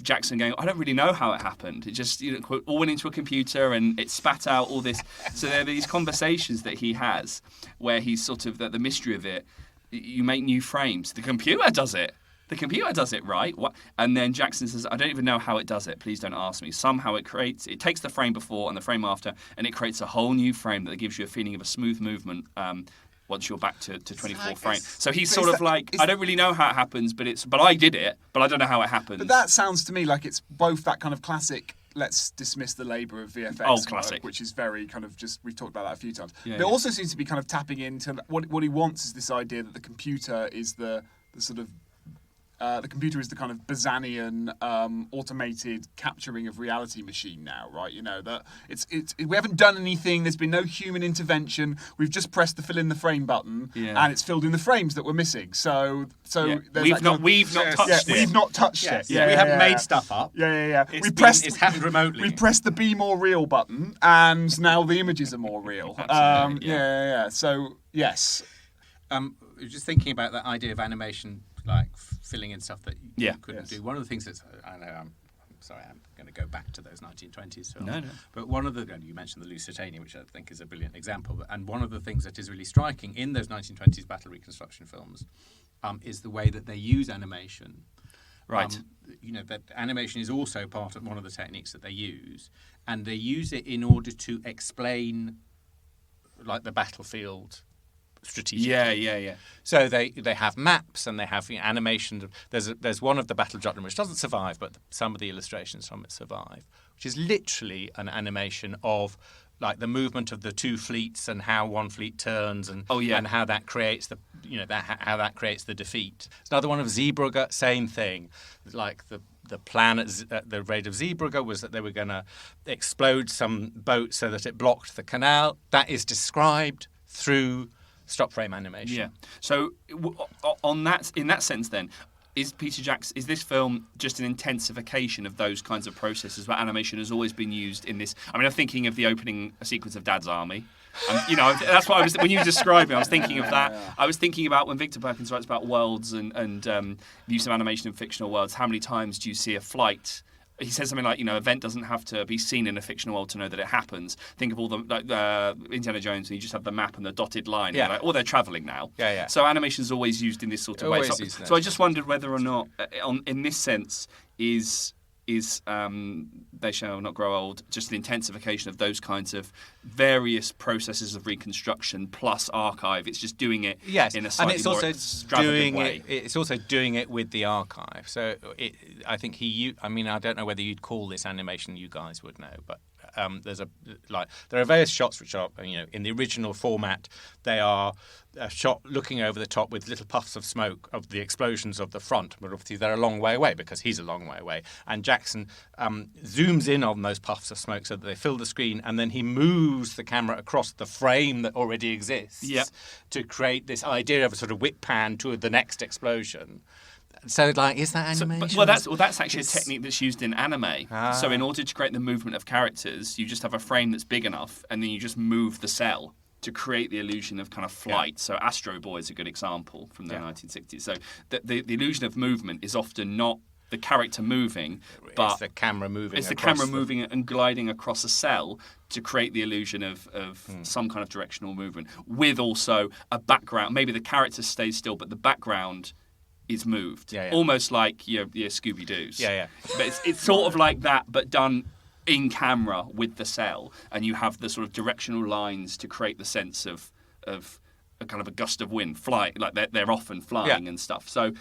Jackson going, I don't really know how it happened. It just all went into a computer and it spat out all this. So there are these conversations that he has where he's sort of the mystery of it. You make new frames. The computer does it. The computer does it, right? What? And then Jackson says, I don't even know how it does it. Please don't ask me. Somehow it takes the frame before and the frame after, and it creates a whole new frame that gives you a feeling of a smooth movement. Once you're back to 24 frames. So he's sort of like, I don't really know how it happens, but I did it, but I don't know how it happens. But that sounds to me like it's both that kind of classic, let's dismiss the labour of VFX classic. work, which is very kind of just, we've talked about that a few times. Yeah, but it also seems to be kind of tapping into, what he wants is this idea that the computer is the sort of, the computer is the kind of Bazanian automated capturing of reality machine now, right? That we haven't done anything. There's been no human intervention. We've just pressed the fill in the frame button, and it's filled in the frames that we're missing. So we've not touched it. We've not touched it. We haven't made stuff up. It's happened remotely. We pressed the Be More Real button, and now the images are more real. So yes. Just thinking about that idea of animation, like filling in stuff that you couldn't do. One of the things that's, I know, I'm sorry, I'm going to go back to those 1920s films. No. But you mentioned the Lusitania, which I think is a brilliant example. And one of the things that is really striking in those 1920s battle reconstruction films is the way that they use animation Right. That animation is also part of one of the techniques that they use, and they use it in order to explain, like, the battlefield strategically. Yeah. So they have maps and they have animation. There's one of the Battle of Jutland which doesn't survive, but some of the illustrations from it survive, which is literally an animation of, like, the movement of the two fleets and how one fleet turns and how that creates how that creates the defeat. There's another one of Zeebrugge, same thing. Like the plan at the raid of Zeebrugge was that they were going to explode some boat so that it blocked the canal. That is described through stop frame animation. Yeah. So in that sense, then, is this film just an intensification of those kinds of processes where animation has always been used in this? I mean, I'm thinking of the opening sequence of Dad's Army. That's what I was, when you were describing, I was thinking of that. I was thinking about when Victor Perkins writes about worlds and the use of animation in fictional worlds. How many times do you see a flight? He says something like, event doesn't have to be seen in a fictional world to know that it happens. Think of all the Indiana Jones, and you just have the map and the dotted line. Yeah. And you're like, they're travelling now. Yeah. So animation is always used in this sort of way. So I just wondered whether or not, in this sense, is They Shall Not Grow Old just an intensification of those kinds of various processes of reconstruction plus archive. It's just doing it in a slightly more extravagant way. It's also doing it with the archive. So I think I don't know whether you'd call this animation. You guys would know, but there are various shots which are in the original format. They are a shot looking over the top with little puffs of smoke of the explosions of the front, but obviously they're a long way away because he's a long way away. And Jackson zooms in on those puffs of smoke so that they fill the screen, and then he moves the camera across the frame that already exists to create this idea of a sort of whip pan to the next explosion. So, is that animation? That's actually a technique that's used in anime. So in order to create the movement of characters, you just have a frame that's big enough, and then you just move the cell to create the illusion of kind of flight. Yeah. So Astro Boy is a good example from the 1960s. So the illusion of movement is often not the character moving, but it's the camera moving. It's the camera moving and gliding across a cell to create the illusion of some kind of directional movement, with also a background. Maybe the character stays still, but the background is moved, almost like your Scooby-Doos. But it's sort of like that, but done in camera with the cell, and you have the sort of directional lines to create the sense of a kind of a gust of wind, flying, like they're often flying and stuff. So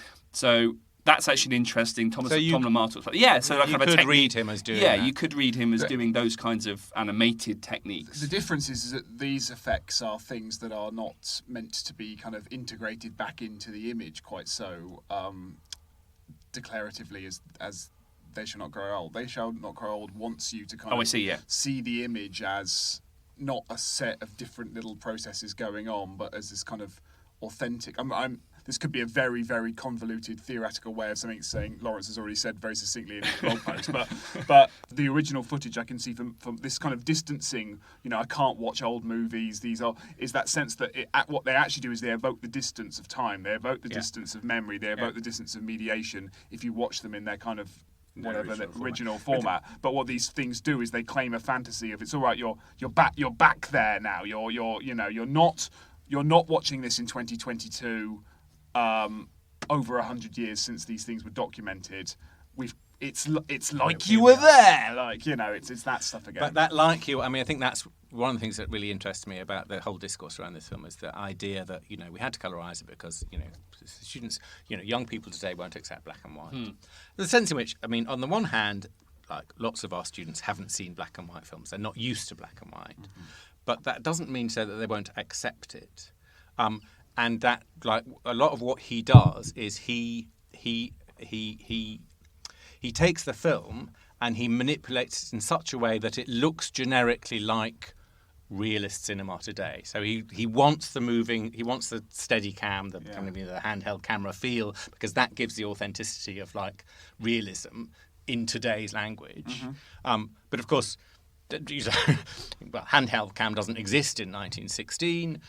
that's actually an interesting. Tom Lamar talks about. So you could read him as doing. Yeah, you could read him as doing those kinds of animated techniques. The difference is that these effects are things that are not meant to be kind of integrated back into the image quite so declaratively as They Shall Not Grow Old. They Shall Not Grow Old wants you to see the image as not a set of different little processes going on, but as this kind of authentic. This could be a very, very convoluted theoretical way of something saying Lawrence has already said very succinctly in his blog post, but the original footage I can see from this kind of distancing. I can't watch old movies. Is that sense that what they actually do is they evoke the distance of time. They evoke the distance of memory. They evoke the distance of mediation. If you watch them in their kind of original format. But what these things do is they claim a fantasy of it's all right. You're back there now. You're not watching this in 2022. Over 100 years since these things were documented, it's like you were there, it's that stuff again. But that I think that's one of the things that really interests me about the whole discourse around this film is the idea that we had to colorise it because students, young people today won't accept black and white. The sense in which, on the one hand, like lots of our students haven't seen black and white films; they're not used to black and white, but that doesn't mean so that they won't accept it. And that, like, a lot of what he does is he takes the film and he manipulates it in such a way that it looks generically like realist cinema today. So he wants the steady cam, the kind of the handheld camera feel, because that gives the authenticity of like realism in today's language. But of course, handheld cam doesn't exist in 1916.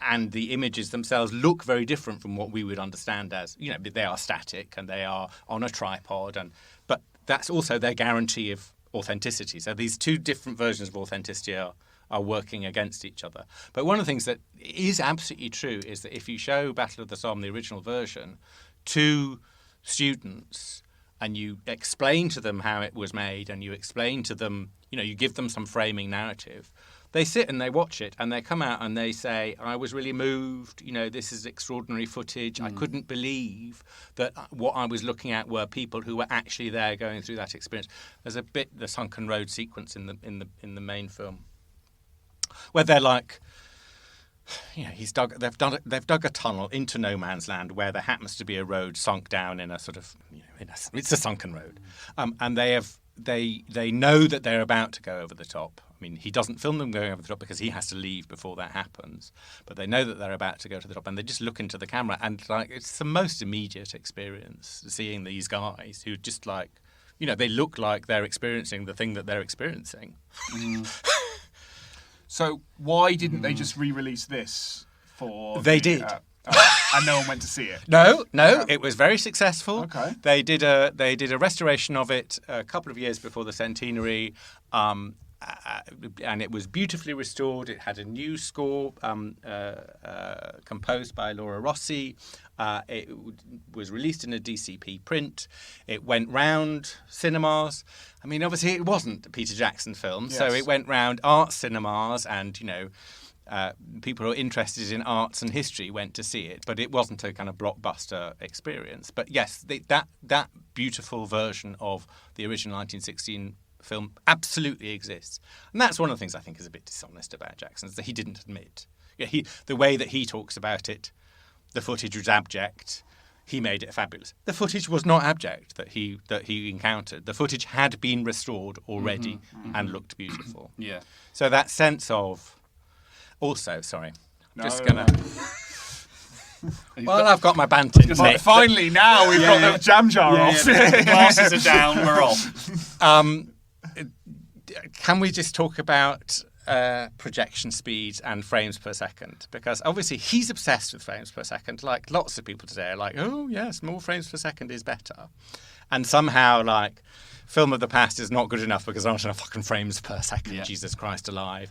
And the images themselves look very different from what we would understand as, they are static and they are on a tripod, but that's also their guarantee of authenticity. So these two different versions of authenticity are working against each other. But one of the things that is absolutely true is that if you show Battle of the Somme, the original version, to students and you explain to them how it was made and you explain to them, you give them some framing narrative, they sit and they watch it and they come out and they say, I was really moved, this is extraordinary footage. I couldn't believe that what I was looking at were people who were actually there going through that experience. There's the Sunken Road sequence in the main film where they're like, they've dug a tunnel into no man's land where there happens to be a road sunk down in a sort of, it's a sunken road. And they know that they're about to go over the top. I mean, he doesn't film them going over the top because he has to leave before that happens. But they know that they're about to go to the top, and they just look into the camera, and it's the most immediate experience seeing these guys who just they look like they're experiencing the thing that they're experiencing. So why didn't they just re-release this for? They did. And no one went to see it. No, it was very successful. Okay. They did a restoration of it a couple of years before the centenary, and it was beautifully restored. It had a new score composed by Laura Rossi. It was released in a DCP print. It went round cinemas. I mean, obviously, it wasn't a Peter Jackson film, so it went round art cinemas, and people who are interested in arts and history went to see it. But it wasn't a kind of blockbuster experience. But yes, that beautiful version of the original 1916 film absolutely exists, and that's one of the things I think is a bit dishonest about Jackson, is that he didn't admit. The way that he talks about it, the footage was abject. He made it fabulous. The footage was not abject that he encountered. The footage had been restored already and looked beautiful. Yeah. So that sense of also, sorry, Well, I've got my Banton. Finally, now we've got the jam jar off. The glasses are down. We're off. Can we just talk about projection speeds and frames per second? Because obviously he's obsessed with frames per second. Like lots of people today are like, oh yes, more frames per second is better. And somehow film of the past is not good enough because there aren't enough fucking frames per second. Yeah. Jesus Christ alive.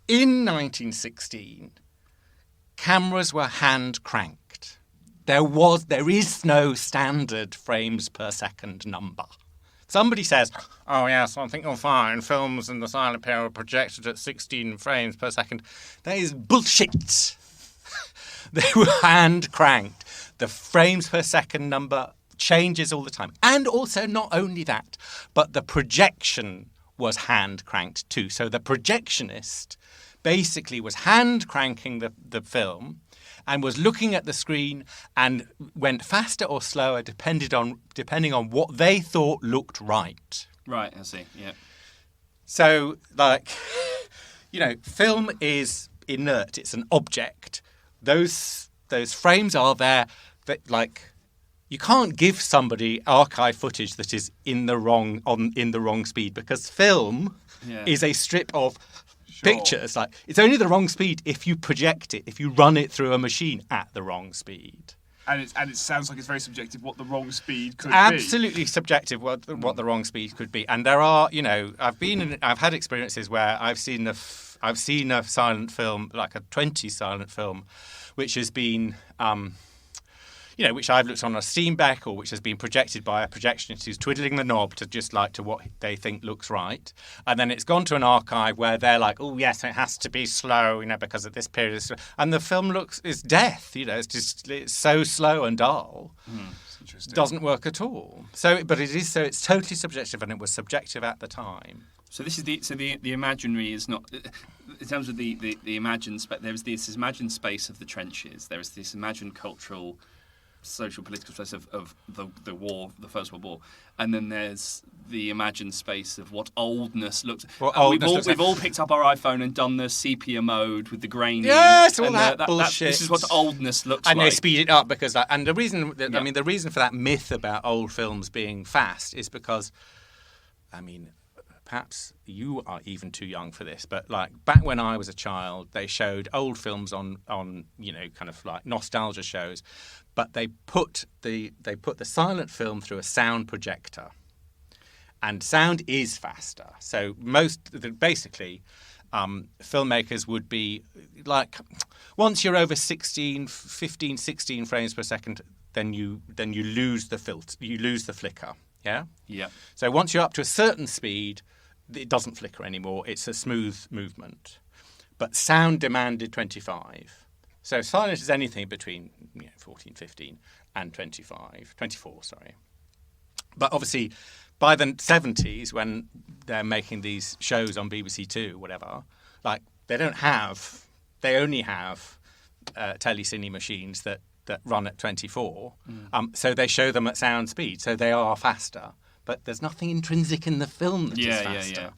In 1916, cameras were hand cranked. There is no standard frames per second number. Somebody says, oh yes, I think you'll find films in the silent period are projected at 16 frames per second. That is bullshit. They were hand cranked. The frames per second number changes all the time. And also not only that, but the projection was hand cranked too. So the projectionist basically was hand cranking the film and was looking at the screen and went faster or slower depending on what they thought looked right. Right, I see, yeah. So, film is inert. It's an object. Those frames are there. You can't give somebody archive footage that is in the wrong speed, because film is a strip of pictures. It's only the wrong speed if you project it, if you run it through a machine at the wrong speed. And it sounds like it's very subjective what the wrong speed could be. Absolutely subjective what the wrong speed could be. And there are, I've had experiences where I've seen a silent film, like a 20 silent film, which has been which I've looked on a Steenbeck, or which has been projected by a projectionist who's twiddling the knob to what they think looks right. And then it's gone to an archive where they're like, oh, yes, it has to be slow, because at this period is slow. And the film is death, it's so slow and dull. Interesting. Doesn't work at all. It's totally subjective, and it was subjective at the time. So this is the imaginary is not, in terms of the imagined space. There is this imagined space of the trenches. There is this imagined cultural, social, political space of the war, the First World War, and then there's the imagined space of what oldness looks. We've all picked up our iPhone and done the sepia mode with the grainy. Yes, all that bullshit. This is what oldness looks like. And they speed it up because and the reason the reason for that myth about old films being fast is because, perhaps you are even too young for this, but back when I was a child, they showed old films on kind of like nostalgia shows, but they put the silent film through a sound projector, and sound is faster. So basically, filmmakers would be once you're over 16 frames per second, then you lose the filter, you lose the flicker. Yeah. Yeah. So once you're up to a certain speed, it doesn't flicker anymore. It's a smooth movement. But sound demanded 25. So silence is anything between 14, 15 and 24, sorry. But obviously, by the 70s, when they're making these shows on BBC Two, whatever, like they only have telecine machines that run at 24. So they show them at sound speed, so they are faster. But there's nothing intrinsic in the film that is faster. Yeah.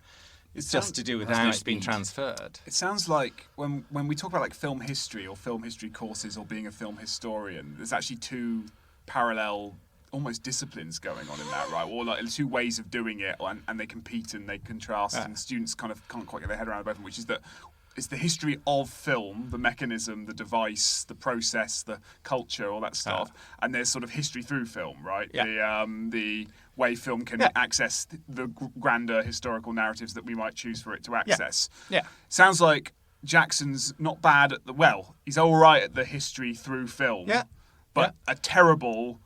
It's just to do with how it's been transferred. It sounds like when we talk about like film history or film history courses or being a film historian, there's actually two parallel almost disciplines going on in that, right? Or like two ways of doing it, and they compete and they contrast, and students kind of can't quite get their head around both of them, which is that it's the history of film, the mechanism, the device, the process, the culture, all that stuff, and there's sort of history through film, right? Yeah. The way film can access the grander historical narratives that we might choose for it to access. Yeah. Sounds like Jackson's not bad at he's all right at the history through film, but a terrible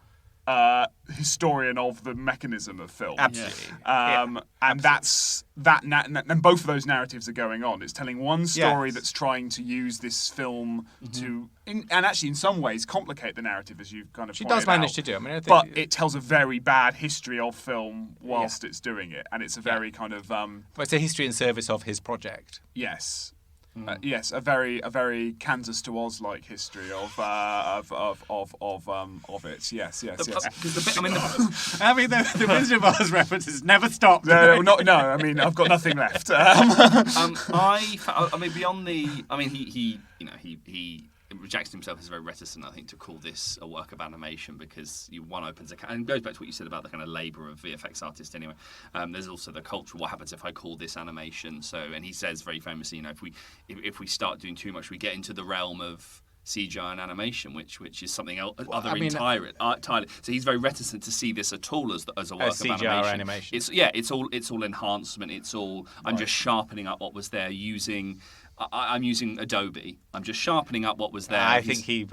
historian of the mechanism of film. Absolutely. And that's and both of those narratives are going on. It's telling one story that's trying to use this film to, and actually in some ways complicate the narrative, as you've kind of pointed out. She does manage to do. I mean, but it tells a very bad history of film whilst it's doing it, and it's a very kind of. Well, it's a history in service of his project. Yes. Yes, a very Kansas to Oz like history of it. Yes. The Wizard of Oz references never stopped. No. I mean, I've got nothing left. He Jackson himself is very reticent, I think, to call this a work of animation because one opens and it goes back to what you said about the kind of labour of VFX artists anyway. There's also the culture, what happens if I call this animation? So, and he says very famously, if we start doing too much, we get into the realm of CGI and animation, which is something else, entirely. So he's very reticent to see this at all as a work of CGI animation. It's all enhancement. It's all I'm just sharpening up what was there using. I'm using Adobe. I'm just sharpening up what was there. I think he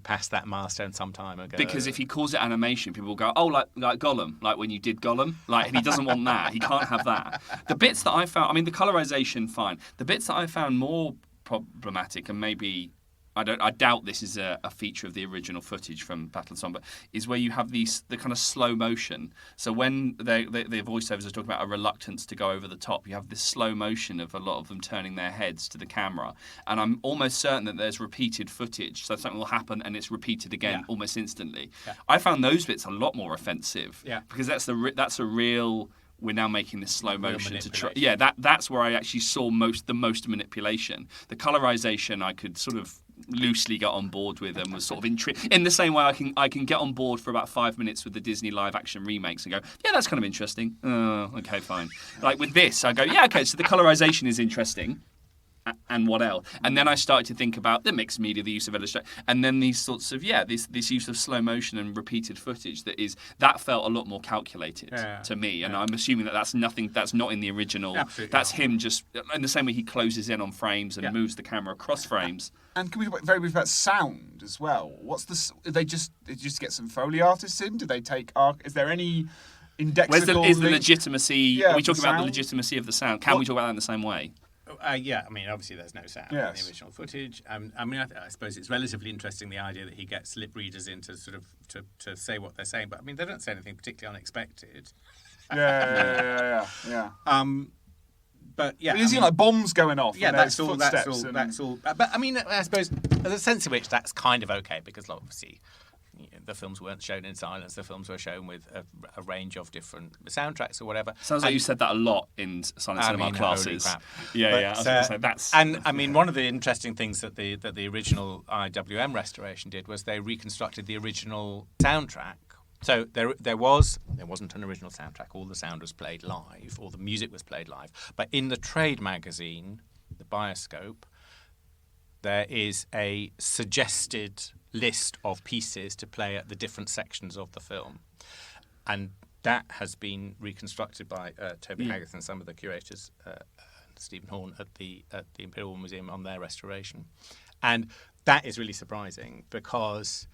passed that milestone some time ago. Because if he calls it animation, people will go, oh, like Gollum, like when you did Gollum. Like, and he doesn't want that. He can't have that. The bits that I found, the colorization, fine. The bits that I found more problematic, and maybe I doubt this is a feature of the original footage from Battle of the Song, but is where you have the kind of slow motion. So when the voiceovers are talking about a reluctance to go over the top, you have this slow motion of a lot of them turning their heads to the camera. And I'm almost certain that there's repeated footage. So something will happen and it's repeated again almost instantly. Yeah. I found those bits a lot more offensive because that's a real. We're now making this slow motion to try. Yeah, that's where I actually saw the most manipulation. The colorization I could sort of loosely get on board with and was sort of in the same way I can get on board for about 5 minutes with the Disney live action remakes and go, yeah, that's kind of interesting. Okay, fine. Like with this, I go, yeah, okay, so the colorization is interesting. And what else? And then I started to think about the mixed media, the use of illustration, and then these sorts of this use of slow motion and repeated footage that felt a lot more calculated to me. And I'm assuming that's not in the original. Absolutely that's him just in the same way he closes in on frames and moves the camera across frames. And can we talk very briefly about sound as well? What's the? Did they just get some Foley artists in? Did they take? Is there any indexical? Is the legitimacy? Are we talking about the legitimacy of the sound? Can we talk about that in the same way? Obviously there's no sound in the original footage. I suppose it's relatively interesting, the idea that he gets lip readers in to sort of to say what they're saying, but they don't say anything particularly unexpected. Yeah. But yeah, you see like bombs going off. Yeah, that's all. But I suppose there's a sense in which that's kind of okay because obviously. The films weren't shown in silence. The films were shown with a range of different soundtracks or whatever. Sounds like you said that a lot in silent cinema classes. Holy crap. Yeah. I was going to say that's. And one of the interesting things that the original IWM restoration did was they reconstructed the original soundtrack. So there wasn't an original soundtrack. All the sound was played live. All the music was played live. But in the trade magazine, the Bioscope, there is a suggested list of pieces to play at the different sections of the film. And that has been reconstructed by Toby Haggith and some of the curators, Stephen Horn, at the Imperial Museum on their restoration. And that is really surprising because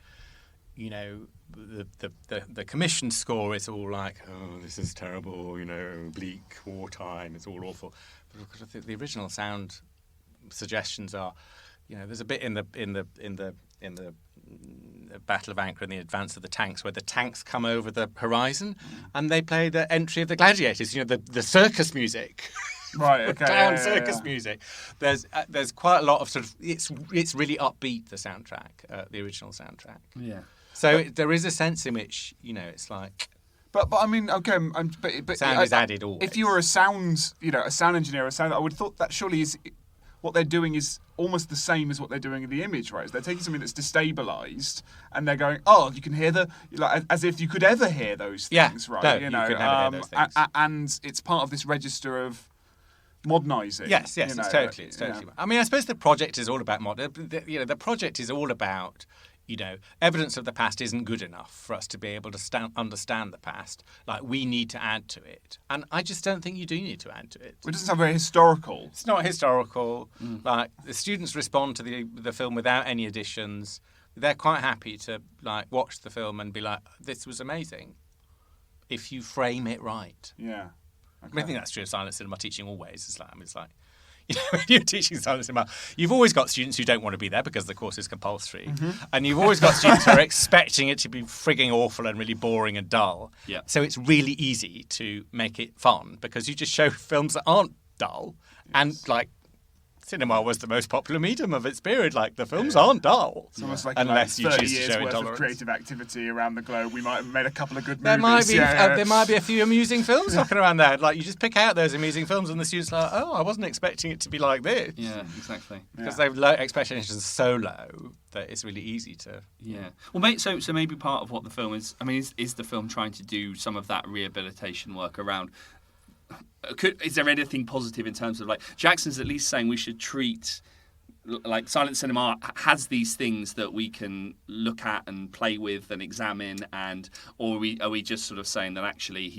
the commission score is all like, oh, this is terrible, bleak wartime, it's all awful. But of course, the original sound suggestions are, there's a bit in the Battle of Ancre and the advance of the tanks where the tanks come over the horizon and they play the entry of the gladiators, the circus music. Right, okay. Down circus music. There's quite a lot of sort of it's really upbeat, the soundtrack, the original soundtrack. Yeah. So there is a sense in which it's like. But I mean, okay, but sound is added always. If you were a sound engineer, I would have thought that surely is what they're doing is almost the same as what they're doing in the image, right? They're taking something that's destabilised and they're going, oh, you can hear as if you could ever hear those things, right? No, you could never hear those things. And it's part of this register of modernising. Yes, it's totally. I mean, I suppose the project is all about the project is all about. Evidence of the past isn't good enough for us to be able to understand the past. Like, we need to add to it. And I just don't think you do need to add to it. It doesn't sound very historical. It's not historical. Like, the students respond to the film without any additions. They're quite happy to, watch the film and be like, this was amazing, if you frame it right. Yeah. Okay. I think that's true of silent cinema teaching always. It's like when you're teaching silent cinema, you've always got students who don't want to be there because the course is compulsory. And you've always got students who are expecting it to be frigging awful and really boring and dull. Yeah. So it's really easy to make it fun because you just show films that aren't dull. Yes. And, cinema was the most popular medium of its period. The films aren't dull. It's almost like unless you 30 choose to years show worth intolerance. of creative activity around the globe. We might have made a couple of good there movies. There might be a few amusing films knocking around there. You just pick out those amusing films and the students are like, oh, I wasn't expecting it to be like this. Yeah, exactly. Because they've expectations so low that it's really easy to... Yeah. Well, so maybe part of what the film is... I mean, is the film trying to do some of that rehabilitation work around... Is there anything positive in terms of, Jackson's at least saying we should treat... silent cinema has these things that we can look at and play with and examine, or are we just sort of saying that actually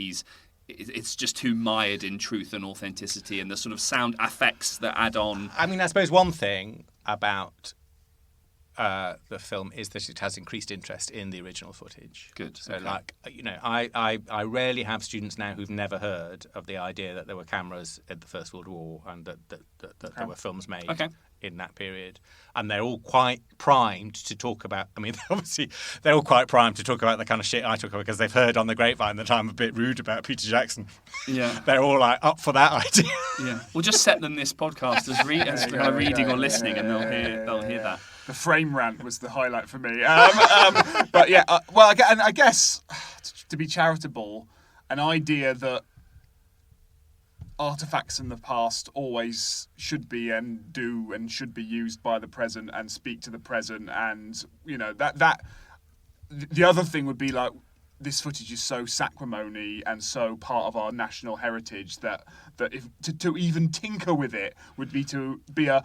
it's just too mired in truth and authenticity and the sort of sound effects that add on? I mean, I suppose one thing about the film is that it has increased interest in the original footage. Good. So, okay. I rarely have students now who've never heard of the idea that there were cameras in the First World War and that there were films made. Okay. In that period, and they're all quite primed to talk about. I mean, obviously, they're all quite primed to talk about the kind of shit I talk about because they've heard on the grapevine that I'm a bit rude about Peter Jackson. Yeah, they're all up for that idea. Yeah, we'll just set them this podcast as reading or listening, and they'll hear that. The frame rant was the highlight for me. But yeah, I guess to be charitable, an idea that artifacts in the past always should be and should be used by the present and speak to the present, and that the other thing would be this footage is so sacrimony and so part of our national heritage that if to even tinker with it would be to be a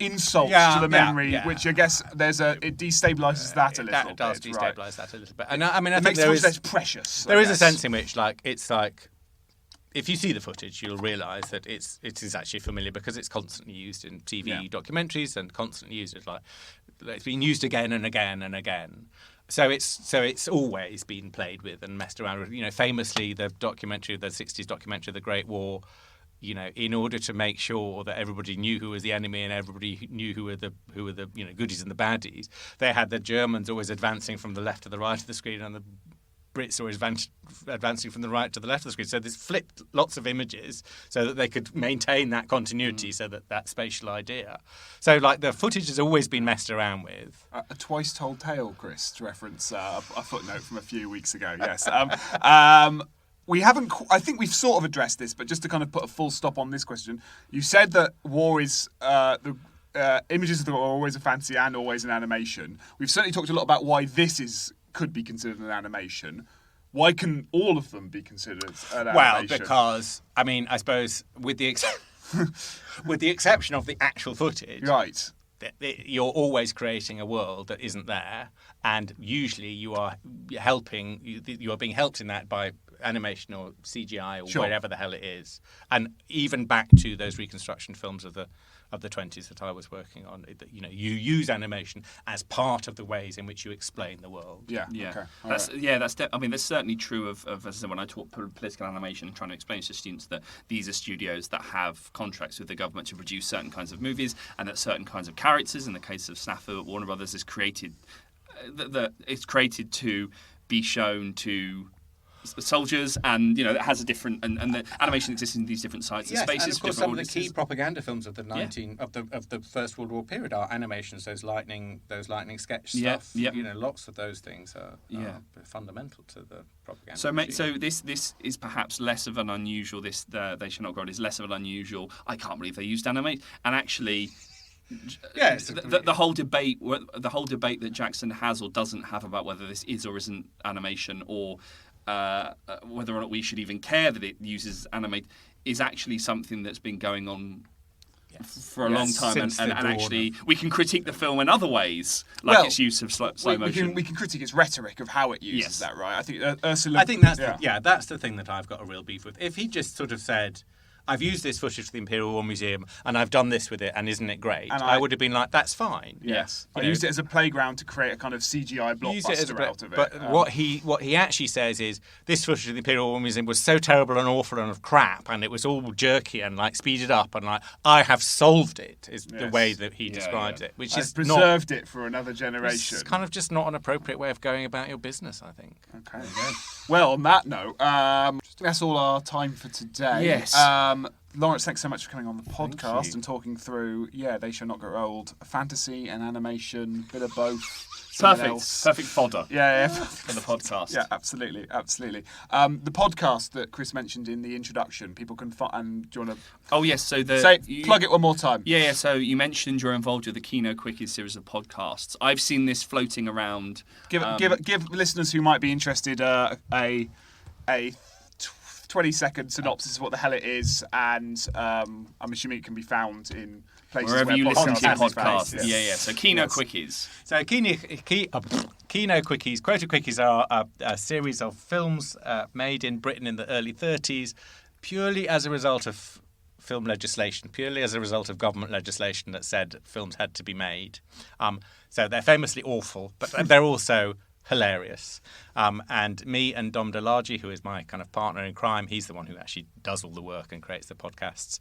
insult to the memory, which I guess it destabilises that a little bit. That does destabilise that a little bit, and I mean, I it think makes it much less precious. There is a sense in which if you see the footage, you'll realise that it is actually familiar because it's constantly used in TV documentaries and constantly used as it's been used again and again and again. So it's always been played with and messed around with. Famously the 60s documentary of the Great War, in order to make sure that everybody knew who was the enemy and everybody knew who were the goodies and the baddies, they had the Germans always advancing from the left to the right of the screen and the Brits always advancing from the right to the left of the screen. So there's flipped lots of images so that they could maintain that continuity, so that spatial idea. So the footage has always been messed around with. A twice told tale, Chris, to reference a footnote from a few weeks ago. Yes. We haven't. I think we've sort of addressed this, but just to kind of put a full stop on this question, you said that war is images of the war are always a fantasy and always an animation. We've certainly talked a lot about why this could be considered an animation. Why can all of them be considered an animation? Well, because, I mean, I suppose with the exception of the actual footage, right, you're always creating a world that isn't there, and usually you are being helped in that by animation or CGI or Sure. whatever the hell it is, and even back to those reconstruction films of the 20s that I was working on. You use animation as part of the ways in which you explain the world. Yeah. Yeah, Okay. that's certainly true of as I said, when I taught political animation and trying to explain to students that these are studios that have contracts with the government to produce certain kinds of movies, and that certain kinds of characters, in the case of Snafu at Warner Brothers, is created. It's created to be shown to soldiers, and it has a different and the animation exists in these different sites and spaces. And of course, some of the key propaganda films of the of the First World War period are animations. Those lightning sketch stuff. Lots of those things are fundamental to the propaganda. So this is perhaps less of an unusual. They Shall Not Grow Old is less of an unusual. I can't believe they used animate, and actually. Yes, the whole debate that Jackson has or doesn't have about whether this is or isn't animation, or whether or not we should even care that it uses animate, is actually something that's been going on for a long time, and actually we can critique the film in other ways, like its use of slow motion. We can critique its rhetoric of how it uses that, right? I think Ursula. I think that's the thing that I've got a real beef with. If he just sort of said, I've used this footage for the Imperial War Museum and I've done this with it, and isn't it great? And I would have been like, that's fine. Yes. I used it as a playground to create a kind of CGI blockbuster out of it. But what he actually says is, this footage of the Imperial War Museum was so terrible and awful and of crap, and it was all jerky and speeded up, and I have solved it, is the way that he describes it. Which is preserved it for another generation. It's kind of just not an appropriate way of going about your business, I think. Okay. Well, on that note, that's all our time for today. Yes. Lawrence, thanks so much for coming on the podcast and talking through, They Shall Not Grow Old, fantasy and animation, bit of both. Perfect fodder. Yeah. For the podcast. Yeah, absolutely. The podcast that Chris mentioned in the introduction, people can find. Do you want to? Oh yes. So plug it one more time. Yeah. So you mentioned you're involved with the Kino Quickies series of podcasts. I've seen this floating around. Give listeners who might be interested a 20-second synopsis of what the hell it is, and I'm assuming it can be found in places wherever you listen to podcasts. Yeah. So Kino Quickies. So Kino Quickies, Quota Quickies are a series of films made in Britain in the early 30s, purely as a result of film legislation, purely as a result of government legislation that said films had to be made. So they're famously awful, but they're also hilarious. And me and Dom DeLargy, who is my kind of partner in crime, he's the one who actually does all the work and creates the podcasts.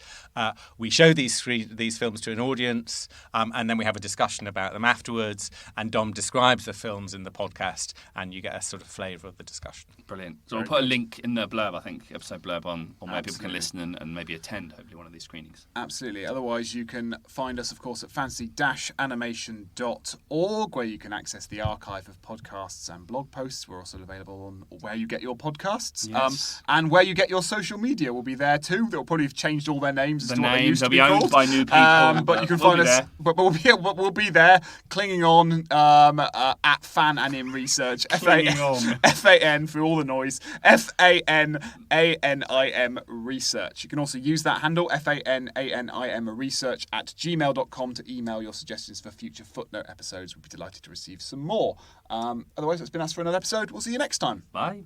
We show these films to an audience, and then we have a discussion about them afterwards, and Dom describes the films in the podcast, and you get a sort of flavour of the discussion. Brilliant. So we'll put a link in the blurb, I think, episode blurb on where people can listen and maybe attend, hopefully, one of these screenings. Absolutely. Otherwise, you can find us, of course, at fantasy-animation.org, where you can access the archive of podcasts and blog posts. We're also available on where you get your podcasts. Yes. And where you get your social media will be there too. They'll probably have changed all their names as to what they used to be owned called. by new people. But you can find us. But we'll be there, clinging on at Fan Anim Research. FAN through all the noise. FANANIM Research. You can also use that handle FANANIM Research at gmail.com to email your suggestions for future Footnote episodes. We'd be delighted to receive some more. Otherwise, it's been us for another episode. We'll see you next time. Bye.